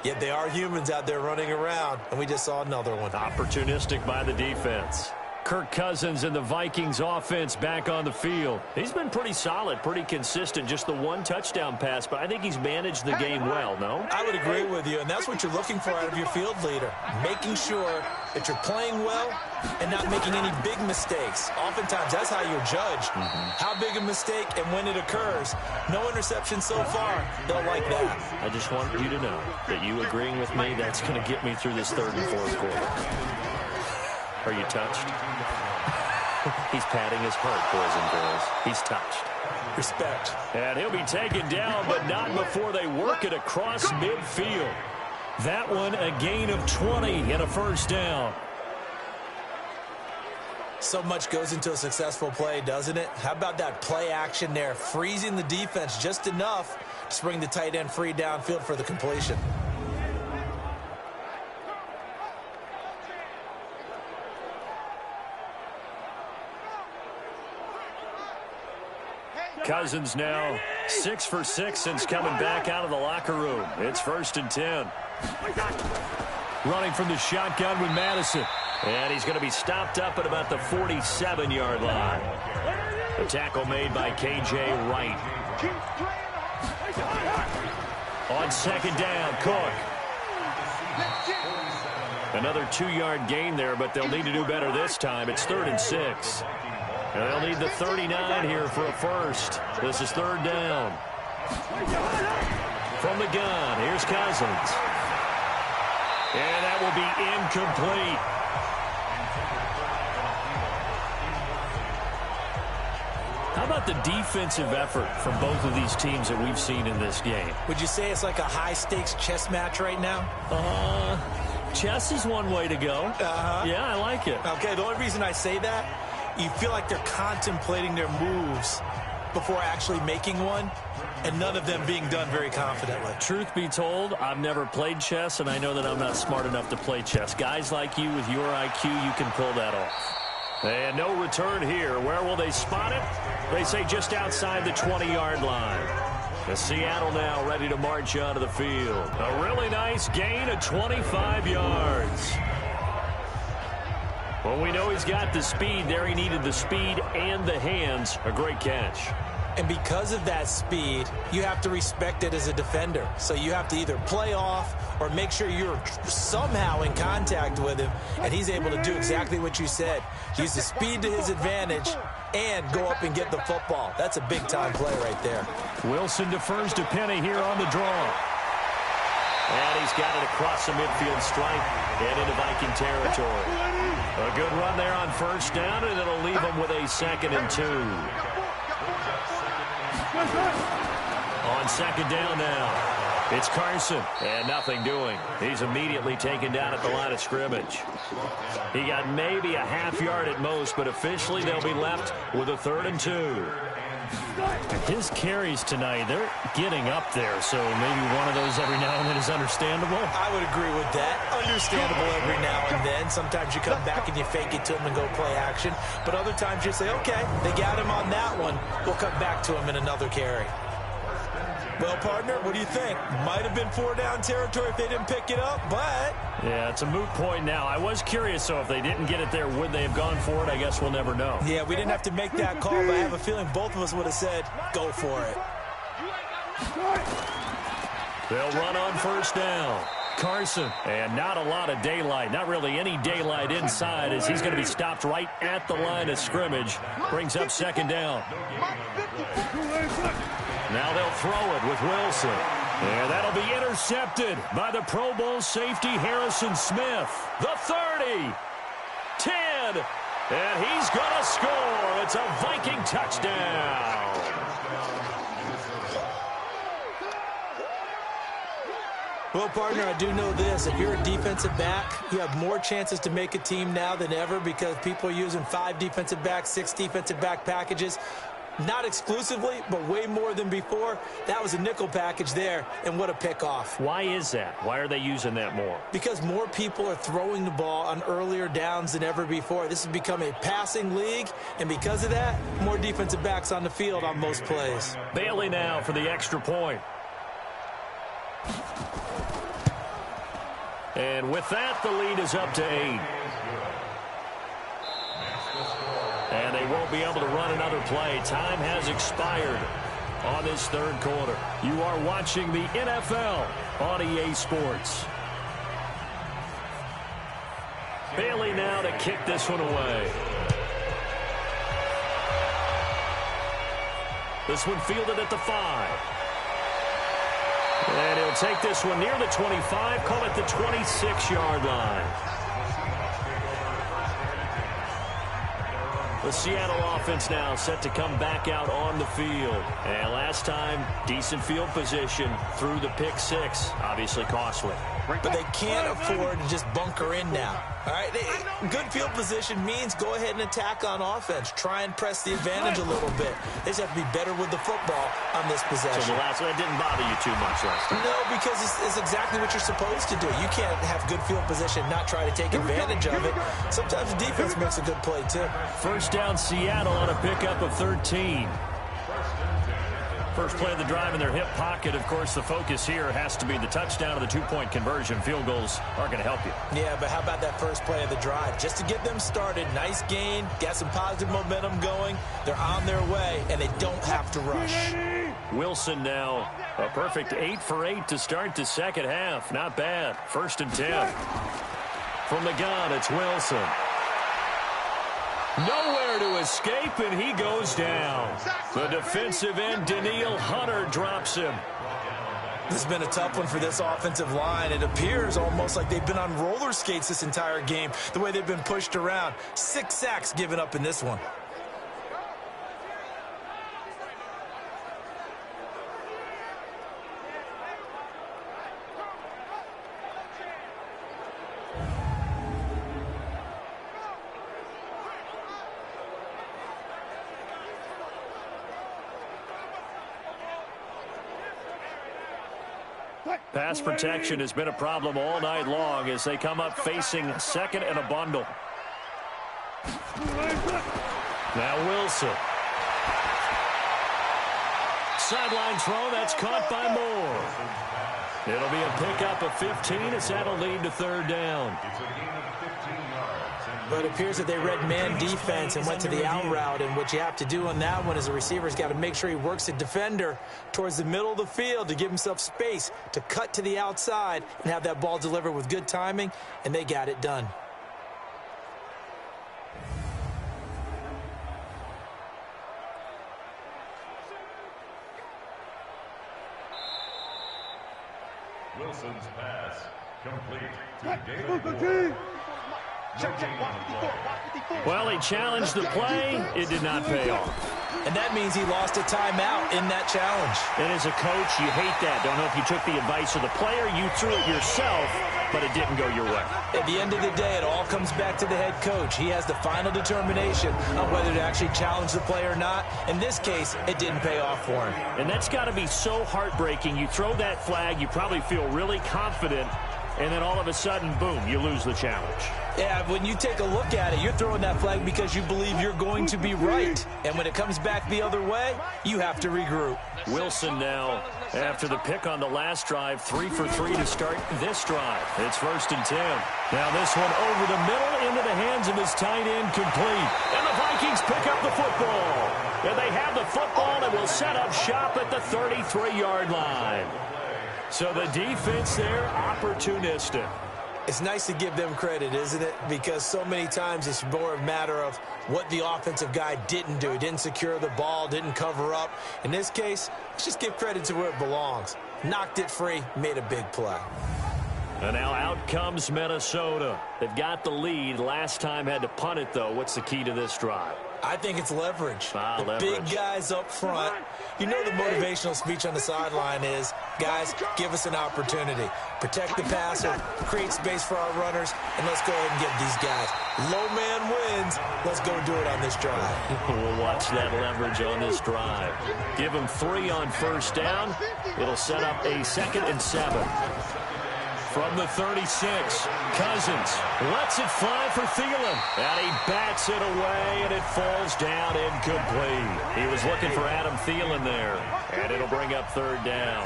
Yet they are humans out there running around, and we just saw another one. Opportunistic by the defense. Kirk Cousins and the Vikings offense back on the field. He's been pretty solid, pretty consistent, just the 1 touchdown pass, but I think he's managed the game well, no? I would agree with you, and that's what you're looking for out of your field leader, making sure that you're playing well and not making any big mistakes. Oftentimes, that's how you're judged. How big a mistake and when it occurs. No interception so far. They'll like that. I just want you to know that you agreeing with me, that's going to get me through this 3rd and 4th quarter. Are you touched? He's patting his heart, boys and girls. He's touched. Respect. And he'll be taken down, but not before they work it across midfield. That one a gain of 20 and a first down. So much goes into a successful play, doesn't it? How about that play action there, freezing the defense just enough to bring the tight end free downfield for the completion. Cousins now 6 for 6 since coming back out of the locker room. It's 1st and 10. Running from the shotgun with Madison. And he's going to be stopped up at about the 47-yard line. A tackle made by K.J. Wright. On 2nd down, Cook. Another 2-yard gain there, but they'll need to do better this time. It's 3rd and 6. And they'll need the 39 here for a first. This is 3rd down. From the gun, here's Cousins. And that will be incomplete. How about the defensive effort from both of these teams that we've seen in this game? Would you say it's like a high-stakes chess match right now? Chess is one way to go. Yeah, I like it. Okay, the only reason I say that, you feel like they're contemplating their moves before actually making one, and none of them being done very confidently. Truth be told, I've never played chess, and I know that I'm not smart enough to play chess. Guys like you with your IQ, you can pull that off. And no return here. Where will they spot it? They say just outside the 20-yard line. The Seattle now ready to march onto the field. A really nice gain of 25 yards. Well, we know he's got the speed there. He needed the speed and the hands. A great catch. And because of that speed, you have to respect it as a defender. So you have to either play off or make sure you're somehow in contact with him, and he's able to do exactly what you said. Use the speed to his advantage and go up and get the football. That's a big-time play right there. Wilson defers to Penny here on the draw. And he's got it across the midfield stripe and into Viking territory. A good run there on 1st down, and it'll leave him with a 2nd and 2. On 2nd down now, it's Carson, and nothing doing. He's immediately taken down at the line of scrimmage. He got maybe a half-yard at most, but officially they'll be left with a 3rd and 2. His carries tonight, they're getting up there, so maybe one of those every now and then is understandable. I would agree with that. Understandable every now and then. Sometimes you come back and you fake it to him and go play action. But other times you say, okay, they got him on that one. We'll come back to him in another carry. Well, partner, what do you think? Might have been 4-down territory if they didn't pick it up, but... Yeah, it's a moot point now. I was curious, so if they didn't get it there, would they have gone for it? I guess we'll never know. Yeah, we didn't have to make that call, but I have a feeling both of us would have said, go for it. They'll run on 1st down. Carson, and not a lot of daylight, not really any daylight inside, as he's going to be stopped right at the line of scrimmage. Brings up 2nd down. Now they'll throw it with Wilson. And that'll be intercepted by the Pro Bowl safety Harrison Smith. The 30, 10, and he's going to score. It's a Viking touchdown. Well, partner, I do know this. If you're a defensive back, you have more chances to make a team now than ever because people are using 5 defensive backs, 6 defensive back packages. Not exclusively, but way more than before. That was a nickel package there, and what a pickoff. Why is that? Why are they using that more? Because more people are throwing the ball on earlier downs than ever before. This has become a passing league, and because of that, more defensive backs on the field on most plays. Bailey now for the extra point. And with that, the lead is up to 8. And they won't be able to run another play. Time has expired on this 3rd quarter. You are watching the NFL on EA Sports. Bailey now to kick this one away. This one fielded at the 5. And he'll take this one near the 25, call it the 26-yard line. The The Seattle offense now set to come back out on the field. And last time, decent field position through the pick six. Obviously costly. But they can't afford to just bunker in now. All right, good field position means go ahead and attack on offense. Try and press the advantage a little bit. They just have to be better with the football on this possession. So the last one didn't bother you too much last time? No, because it's exactly what you're supposed to do. You can't have good field position, not try to take advantage of it. Sometimes the defense makes a good play, too. First down, Seattle on a pickup of 13. First play of the drive in their hip pocket. Of course, the focus here has to be the touchdown or the two-point conversion. Field goals aren't going to help you. Yeah, but how about that first play of the drive? Just to get them started, nice gain, got some positive momentum going. They're on their way, and they don't have to rush. Wilson now, a perfect 8 for 8 to start the second half. Not bad. 1st and 10. From the gun, it's Wilson. Nowhere to escape, and he goes down. The defensive end, Danielle Hunter, drops him. This has been a tough one for this offensive line. It appears almost like they've been on roller skates this entire game, the way they've been pushed around. 6 sacks given up in this one. Pass protection has been a problem all night long as they come up facing second and a bundle. Now Wilson. Sideline throw, that's caught by Moore. It'll be a pickup of 15 as that'll lead to 3rd down. But it appears that they read man defense and went to the out route, and what you have to do on that one as a receiver's got to make sure he works the defender towards the middle of the field to give himself space to cut to the outside and have that ball delivered with good timing, and they got it done. Wilson's pass complete to David. Well, he challenged the play. It did not pay off. And that means he lost a timeout in that challenge. And as a coach, you hate that. Don't know if you took the advice of the player, you threw it yourself, but it didn't go your way. At the end of the day, it all comes back to the head coach. He has the final determination on whether to actually challenge the play or not. In this case, it didn't pay off for him. And that's got to be so heartbreaking. You throw that flag, you probably feel really confident, and then all of a sudden, boom, you lose the challenge. Yeah, when you take a look at it, you're throwing that flag because you believe you're going to be right. And when it comes back the other way, you have to regroup. Wilson now, after the pick on the last drive, 3 for 3 to start this drive. It's 1st and 10. Now this one over the middle into the hands of his tight end, complete. And the Vikings pick up the football. And they have the football and will set up shop at the 33-yard line. So the defense there, opportunistic. It's nice to give them credit, isn't it? Because so many times it's more a matter of what the offensive guy didn't do. Didn't secure the ball, didn't cover up. In this case, let's just give credit to where it belongs. Knocked it free, made a big play. And now out comes Minnesota. They've got the lead. Last time had to punt it, though. What's the key to this drive? I think it's leverage. The leverage. Big guys up front. You know the motivational speech on the sideline is, guys, give us an opportunity. Protect the passer, create space for our runners, and let's go ahead and get these guys. Low man wins. Let's go do it on this drive. We'll watch that leverage on this drive. Give them 3 on 1st down. It'll set up a 2nd and 7. From the 36, Cousins lets it fly for Thielen. And he bats it away, and it falls down incomplete. He was looking for Adam Thielen there. And it'll bring up 3rd down.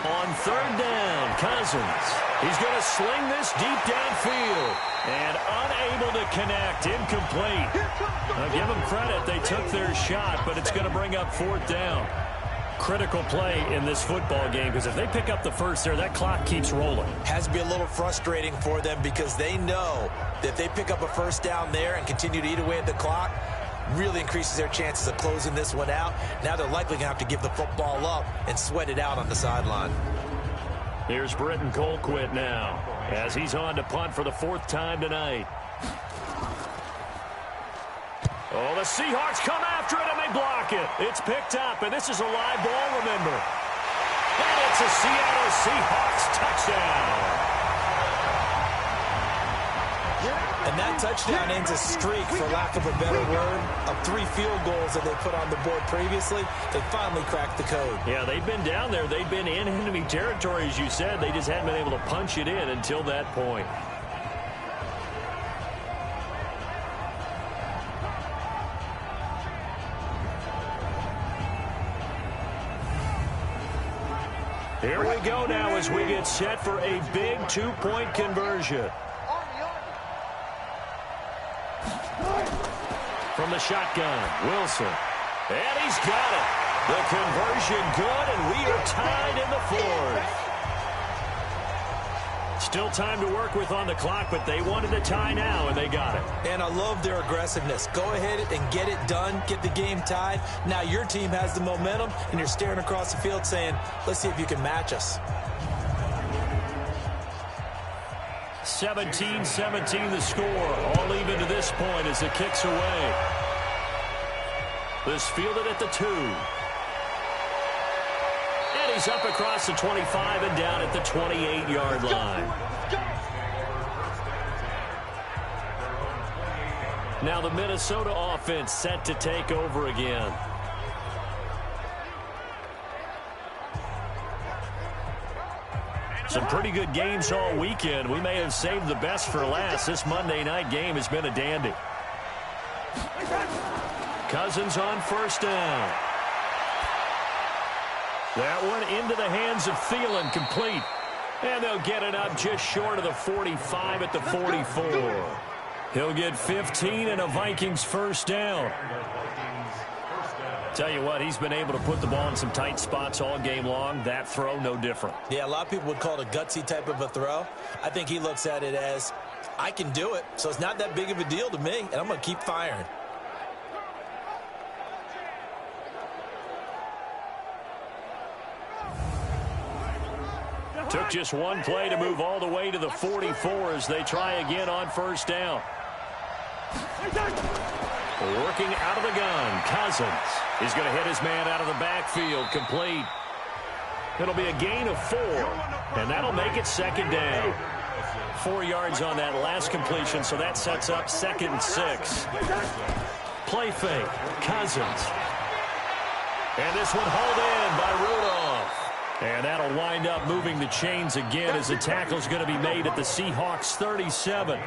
On 3rd down, Cousins. He's going to sling this deep downfield. And unable to connect, incomplete. Now give them credit, they took their shot, but it's going to bring up 4th down. Critical play in this football game, because if they pick up the first there, that clock keeps rolling. Has to be a little frustrating for them because they know that if they pick up a 1st down there and continue to eat away at the clock, really increases their chances of closing this one out. Now they're likely going to have to give the football up and sweat it out on the sideline. Here's Britton Colquitt now as he's on to punt for the 4th time tonight. Oh, the Seahawks come after it, and they block it. It's picked up, and this is a live ball, remember. And it's a Seattle Seahawks touchdown. And that touchdown ends a streak, for lack of a better word, of 3 field goals that they put on the board previously. They finally cracked the code. Yeah, they've been down there. They've been in enemy territory, as you said. They just hadn't been able to punch it in until that point. Here we go now as we get set for a big 2-point conversion. From the shotgun, Wilson. And he's got it. The conversion good, and we are tied in the 4th. Still time to work with on the clock, but they wanted a tie now, and they got it. And I love their aggressiveness. Go ahead and get it done, get the game tied. Now your team has the momentum, and you're staring across the field saying, let's see if you can match us. 17-17 the score. All even to this point as it kicks away. This fielded at the 2. And he's up across the 25 and down at the 28-yard line. Now the Minnesota offense set to take over again. Some pretty good games all weekend. We may have saved the best for last. This Monday night game has been a dandy. Cousins on first down. That one into the hands of Thielen, complete. And they'll get it up just short of the 45 at the 44. He'll get 15 and a Vikings first down. Tell you what, he's been able to put the ball in some tight spots all game long. That throw, no different. Yeah, a lot of people would call it a gutsy type of a throw. I think he looks at it as, I can do it, so it's not that big of a deal to me, and I'm going to keep firing. Took just one play to move all the way to the 44 as they try again on first down. Working out of the gun, Cousins. He's going to hit his man out of the backfield, complete. It'll be a gain of 4, and that'll make it second down. 4 yards on that last completion, so that sets up 2nd and 6. Play fake, Cousins. And this one hauled in by Rudolph. And that'll wind up moving the chains again as the tackle's going to be made at the Seahawks 37.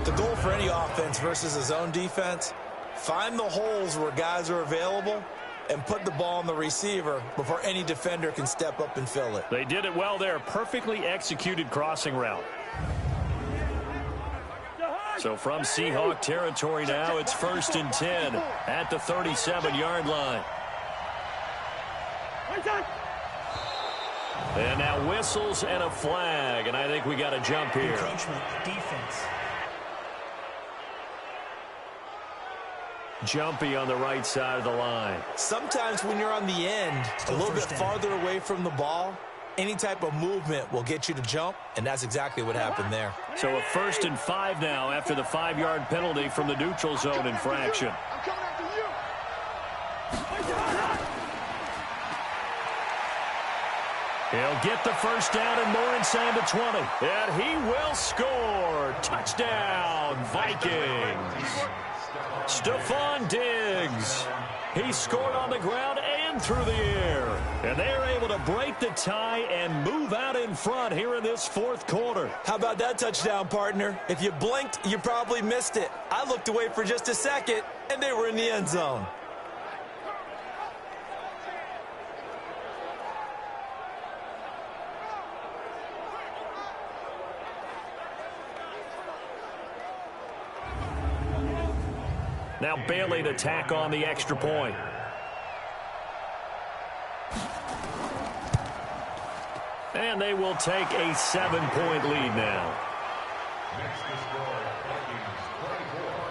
The goal for any offense versus a zone defense, find the holes where guys are available and put the ball on the receiver before any defender can step up and fill it. They did it well there. Perfectly executed crossing route. So from Seahawk territory now, it's 1st and 10 at the 37-yard line. And now whistles and a flag, and I think we got a jump here. Encroachment, defense. Jumpy on the right side of the line. Sometimes when you're on the end, a little bit farther away from the ball, any type of movement will get you to jump, and that's exactly what happened there. So a 1st and 5 now after the 5-yard penalty from the neutral zone infraction. He'll get the first down and more inside the 20. And he will score. Touchdown, Vikings. Stephon Diggs. He scored on the ground and through the air. And they're able to break the tie and move out in front here in this 4th quarter. How about that touchdown, partner? If you blinked, you probably missed it. I looked away for just a second, and they were in the end zone. Now Bailey to tack on the extra point. And they will take a 7-point lead now.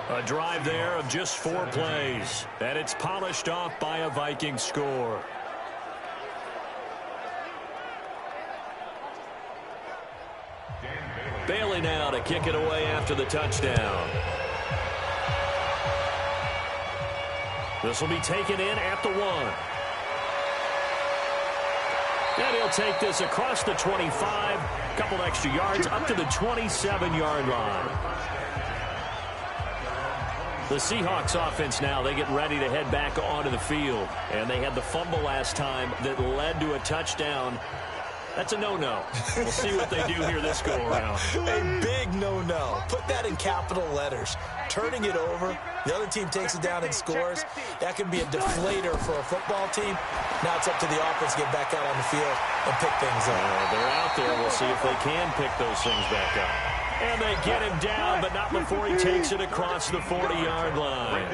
A drive there of just 4 plays. And it's polished off by a Viking score. Bailey now to kick it away after the touchdown. This will be taken in at the 1. And he'll take this across the 25, a couple extra yards up to the 27-yard line. The Seahawks offense now, they get ready to head back onto the field. And they had the fumble last time that led to a touchdown. That's a no-no. We'll see what they do here this go-around. A big no-no. Put that in capital letters. Turning it over, the other team takes it down and scores. That can be a deflator for a football team. Now it's up to the offense to get back out on the field and pick things up. They're out there. We'll see if they can pick those things back up. And they get him down, but not before he takes it across the 40-yard line.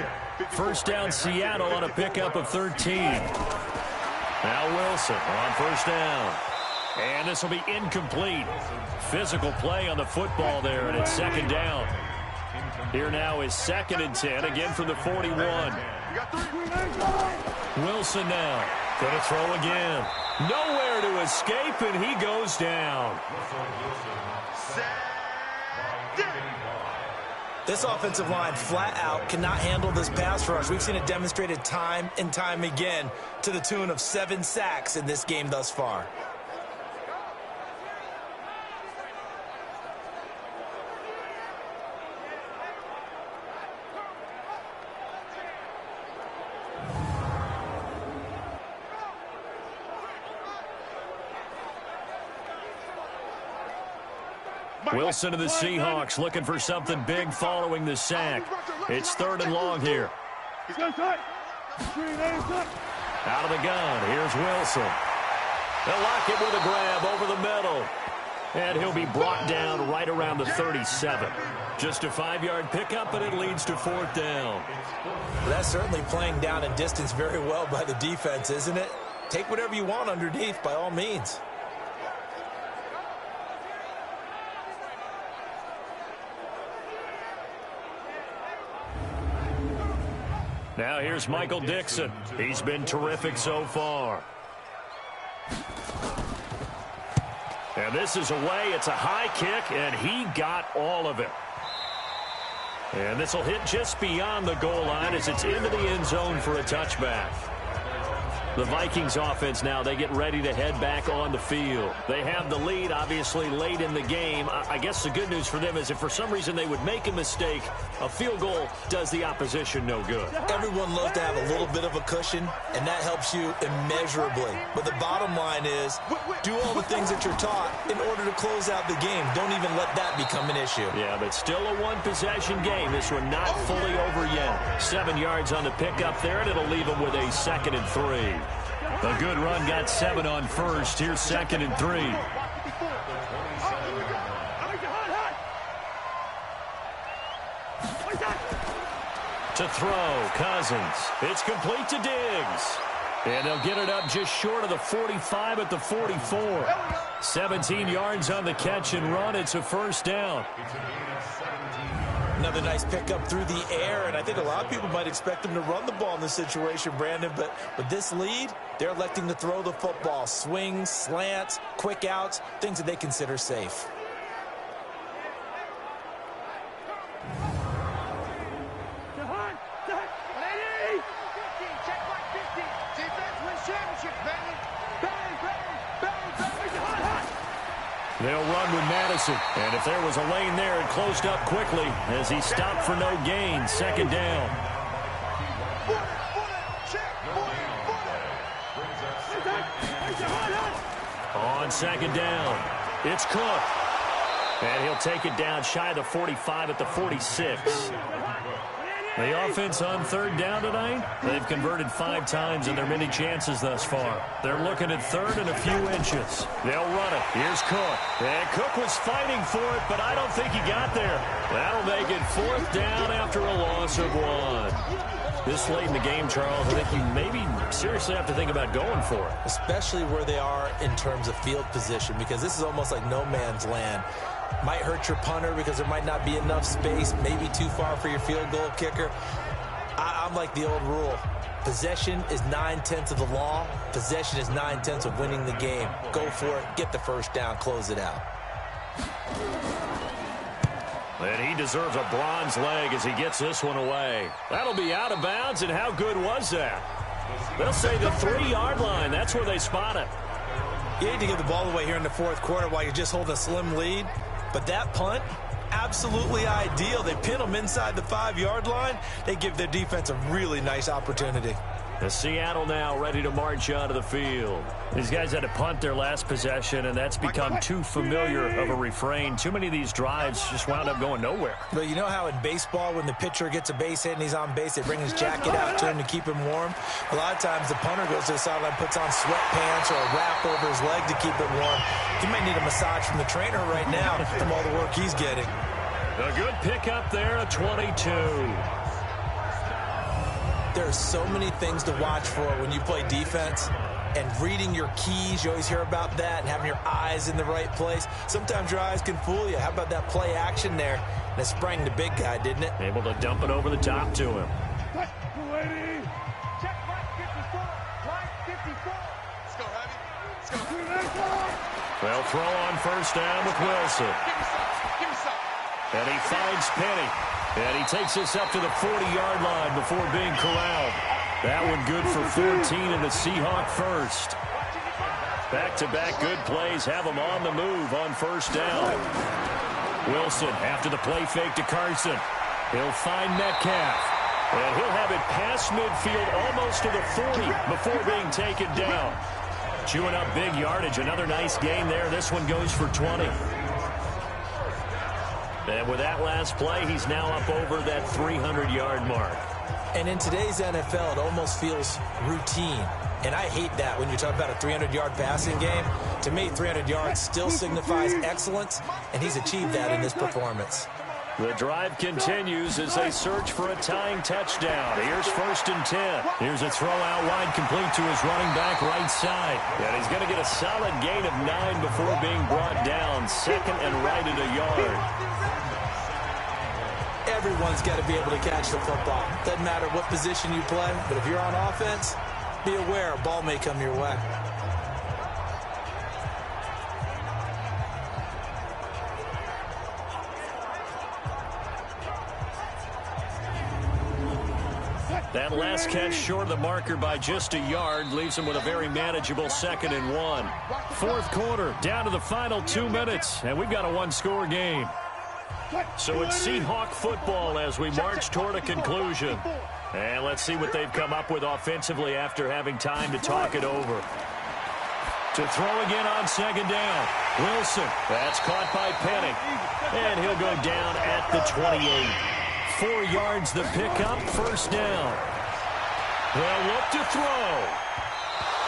First down, Seattle on a pickup of 13. Now Wilson on first down. And this will be incomplete. Physical play on the football there, and it's second down. Here now is 2nd and 10, again from the 41. Wilson now going to throw again. Nowhere to escape, and he goes down. This offensive line flat out cannot handle this pass rush. We've seen it demonstrated time and time again to the tune of 7 sacks in this game thus far. Wilson of the Seahawks looking for something big following the sack. It's 3rd and long here. Out of the gun, here's Wilson. They'll lock it with a grab over the middle. And he'll be brought down right around the 37. Just a 5-yard pickup, and it leads to 4th down. Well, that's certainly playing down and distance very well by the defense, isn't it? Take whatever you want underneath, by all means. Now here's Michael Dixon. He's been terrific so far. And this is away. It's a high kick, and he got all of it. And this will hit just beyond the goal line as it's into the end zone for a touchback. The Vikings offense now, they get ready to head back on the field. They have the lead, obviously, late in the game. I guess the good news for them is if for some reason they would make a mistake, a field goal does the opposition no good. Everyone loves to have a little bit of a cushion, and that helps you immeasurably. But the bottom line is, do all the things that you're taught in order to close out the game. Don't even let that become an issue. Yeah, but still a one-possession game. This one not fully over yet. 7 yards on the pickup there, and it'll leave them with a 2nd and 3. A good run got 7 on first. Here's 2nd and 3. To throw, Cousins. It's complete to Diggs. And they'll get it up just short of the 45 at the 44. 17 yards on the catch and run. It's a 1st down. Another nice pickup through the air, and I think a lot of people might expect them to run the ball in this situation, Brandon, but with this lead, they're electing to throw the football. Swings, slants, quick outs, things that they consider safe. They'll run with Madison. And if there was a lane there, it closed up quickly as he stopped for no gain. 2nd down. On 2nd down, it's Cook. And he'll take it down shy of the 45 at the 46. The offense on 3rd down tonight, they've converted 5 times in their many chances thus far. They're looking at 3rd and a few inches. They'll run it. Here's Cook. And Cook was fighting for it, but I don't think he got there. That'll make it 4th down after a loss of 1. This late in the game, Charles, I think you maybe seriously have to think about going for it. Especially where they are in terms of field position, because this is almost like no man's land. Might hurt your punter because there might not be enough space, maybe too far for your field goal kicker. I'm like the old rule. Possession is 9/10 of the law. Possession is 9/10 of winning the game. Go for it, get the 1st down, close it out. And he deserves a bronze leg as he gets this one away. That'll be out of bounds, and how good was that? They'll say the 3-yard line. That's where they spot it. You hate to give the ball away here in the fourth quarter while you're just holding a slim lead, but that punt, absolutely ideal. They pin them inside the 5-yard line. They give their defense a really nice opportunity. The Seattle now ready to march onto the field. These guys had to punt their last possession, and that's become too familiar of a refrain. Too many of these drives just wound up going nowhere. But you know how in baseball, when the pitcher gets a base hit and he's on base, they bring his jacket out to him to keep him warm? A lot of times the punter goes to the sideline, puts on sweatpants or a wrap over his leg to keep it warm. He might need a massage from the trainer right now from all the work he's getting. A good pickup there at 22. There are so many things to watch for when you play defense, and reading your keys, you always hear about that, and having your eyes in the right place. Sometimes your eyes can fool you. How about that play action there? And it sprang the big guy, didn't it? Able to dump it over the top to him. Check right 54. Right 54. Let's go, Heavy. Let's go. They'll throw on first down with Wilson. Give me some. Give me some. And he finds Penny. And he takes this up to the 40-yard line before being corralled. That one good for 14 and a Seahawk first. Back-to-back good plays have him on the move on first down. Wilson after the play fake to Carson. He'll find Metcalf. And he'll have it past midfield almost to the 40 before being taken down. Chewing up big yardage. Another nice gain there. This one goes for 20. And with that last play, he's now up over that 300-yard mark. And in today's NFL, it almost feels routine. And I hate that when you talk about a 300-yard passing game. To me, 300 yards still signifies excellence, and he's achieved that in this performance. The drive continues as they search for a tying touchdown. Here's first and 10. Here's a throw out wide complete to his running back right side. And he's going to get a solid gain of 9 before being brought down. Second and right at a yard. Everyone's got to be able to catch the football. Doesn't matter what position you play, but if you're on offense, be aware a ball may come your way. That last catch short of the marker by just a yard leaves him with a very manageable 2nd and 1. Fourth quarter, down to the final 2 minutes, and we've got a one-score game. So it's Seahawk football as we march toward a conclusion. And let's see what they've come up with offensively after having time to talk it over. To throw again on second down. Wilson, that's caught by Penny. And he'll go down at the 28. 4 yards the pickup, first down. They'll look to throw.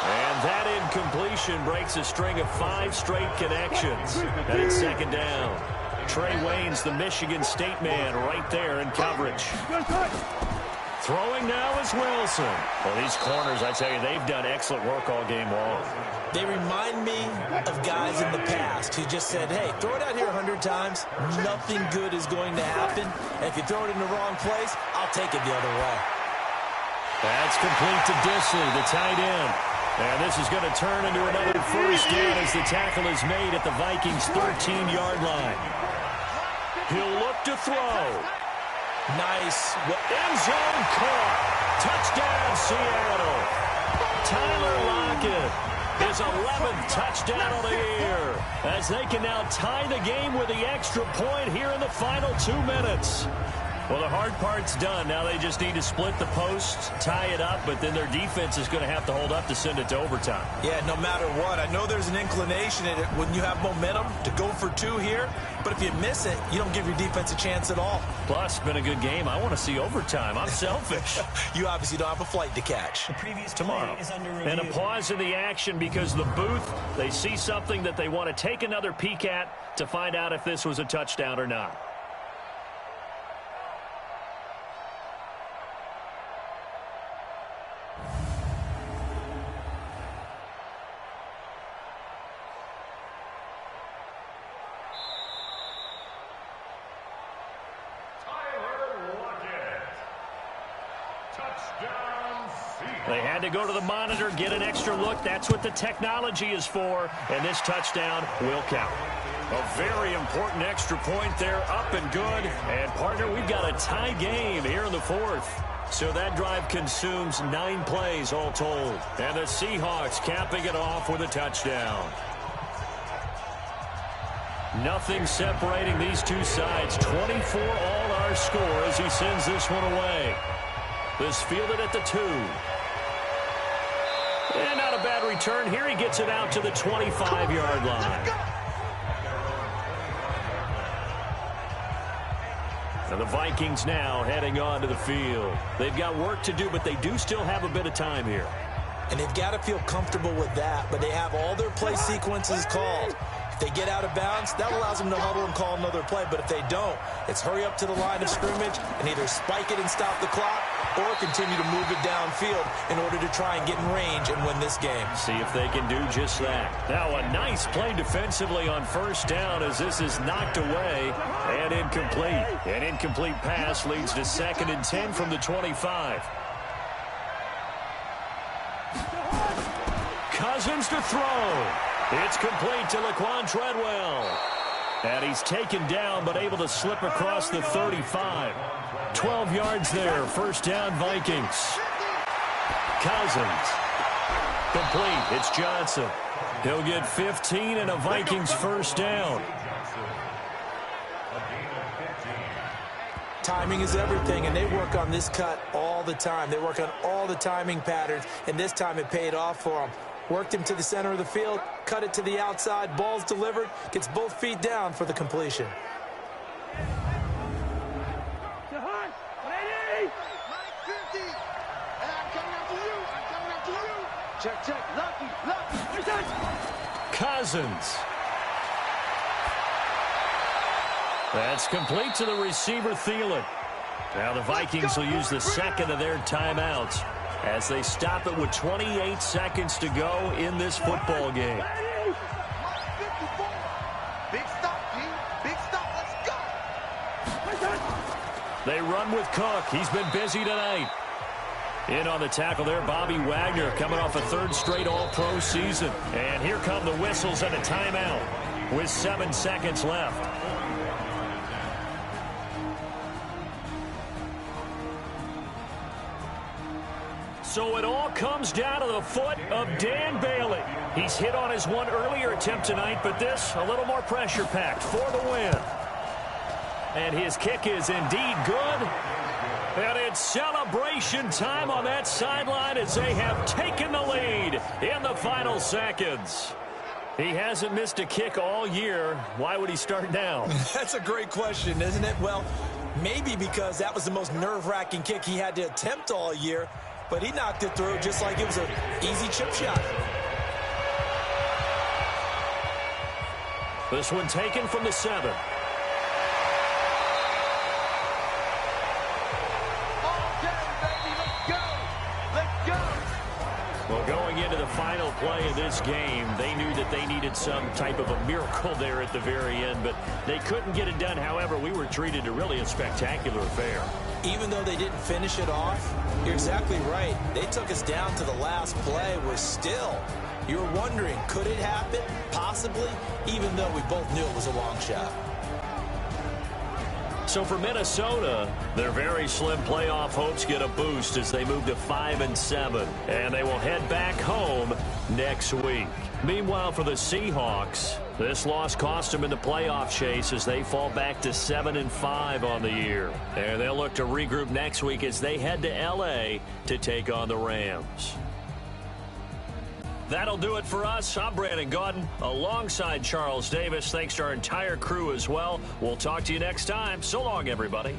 And that incompletion breaks a string of 5 straight connections. And it's second down. Trey Waynes, the Michigan State man, right there in coverage. Throwing now is Wilson. Well, these corners, I tell you, they've done excellent work all game long. They remind me of guys in the past who just said, hey, throw it out here 100 times. Nothing good is going to happen. And if you throw it in the wrong place, I'll take it the other way. That's complete to Disley, the tight end. And this is going to turn into another first down as the tackle is made at the Vikings' 13-yard line. He'll look to throw. Nice. End zone caught. Touchdown, Seattle. Tyler Lockett, his 11th touchdown of the year, as they can now tie the game with the extra point here in the final 2 minutes. Well, the hard part's done. Now they just need to split the posts, tie it up, but then their defense is going to have to hold up to send it to overtime. Yeah, no matter what. I know there's an inclination in it when you have momentum to go for 2 here, but if you miss it, you don't give your defense a chance at all. Plus, it's been a good game. I want to see overtime. I'm selfish. You obviously don't have a flight to catch. The previous Tomorrow. play is under review. And a pause in the action because the booth, they see something that they want to take another peek at to find out if this was a touchdown or not. They had to go to the monitor, get an extra look. That's what the technology is for, and this touchdown will count. A very important extra point there, up and good. And, partner, we've got a tie game here in the fourth. So that drive consumes 9 plays all told. And the Seahawks capping it off with a touchdown. Nothing separating these two sides. 24 all our score as he sends this one away. This fielded at the 2. And not a bad return here. He gets it out to the 25-yard line. And the Vikings now heading onto the field. They've got work to do, but they do still have a bit of time here. And they've got to feel comfortable with that, but they have all their play sequences called. If they get out of bounds, that allows them to huddle and call another play. But if they don't, it's hurry up to the line of scrimmage and either spike it and stop the clock or continue to move it downfield in order to try and get in range and win this game. See if they can do just that. Now a nice play defensively on first down as this is knocked away and incomplete. An incomplete pass leads to 2nd and 10 from the 25. Cousins to throw. It's complete to Laquan Treadwell. And he's taken down but able to slip across the 35. 12 yards there. First down, Vikings. Cousins. Complete. It's Johnson. He'll get 15 and a Vikings first down. Timing is everything, and they work on this cut all the time. They work on all the timing patterns, and this time it paid off for them. Worked him to the center of the field, cut it to the outside, ball's delivered, gets both feet down for the completion. Check. Lucky. Cousins. That's complete to the receiver, Thielen. Now the Vikings will use the second of their timeouts as they stop it with 28 seconds to go in this football game. Big stop, G. Big stop. Let's go. They run with Cook. He's been busy tonight. In on the tackle there, Bobby Wagner coming off a 3rd straight All-Pro season. And here come the whistles and a timeout with 7 seconds left. So it all comes down to the foot of Dan Bailey. He's hit on his one earlier attempt tonight, but this a little more pressure-packed for the win. And his kick is indeed good. And it's celebration time on that sideline as they have taken the lead in the final seconds. He hasn't missed a kick all year. Why would he start now? That's a great question, isn't it? Well, maybe because that was the most nerve-wracking kick he had to attempt all year. But he knocked it through just like it was an easy chip shot. This one taken from the 7. Well, going into the final play of this game, they knew that they needed some type of a miracle there at the very end, but they couldn't get it done. However, we were treated to really a spectacular affair. Even though they didn't finish it off, you're exactly right. They took us down to the last play. We're still. You were wondering, could it happen? Possibly, even though we both knew it was a long shot. So for Minnesota, their very slim playoff hopes get a boost as they move to 5-7, and they will head back home next week. Meanwhile, for the Seahawks, this loss cost them in the playoff chase as they fall back to 7-5 on the year. And they'll look to regroup next week as they head to L.A. to take on the Rams. That'll do it for us. I'm Brandon Gaudin alongside Charles Davis. Thanks to our entire crew as well. We'll talk to you next time. So long, everybody.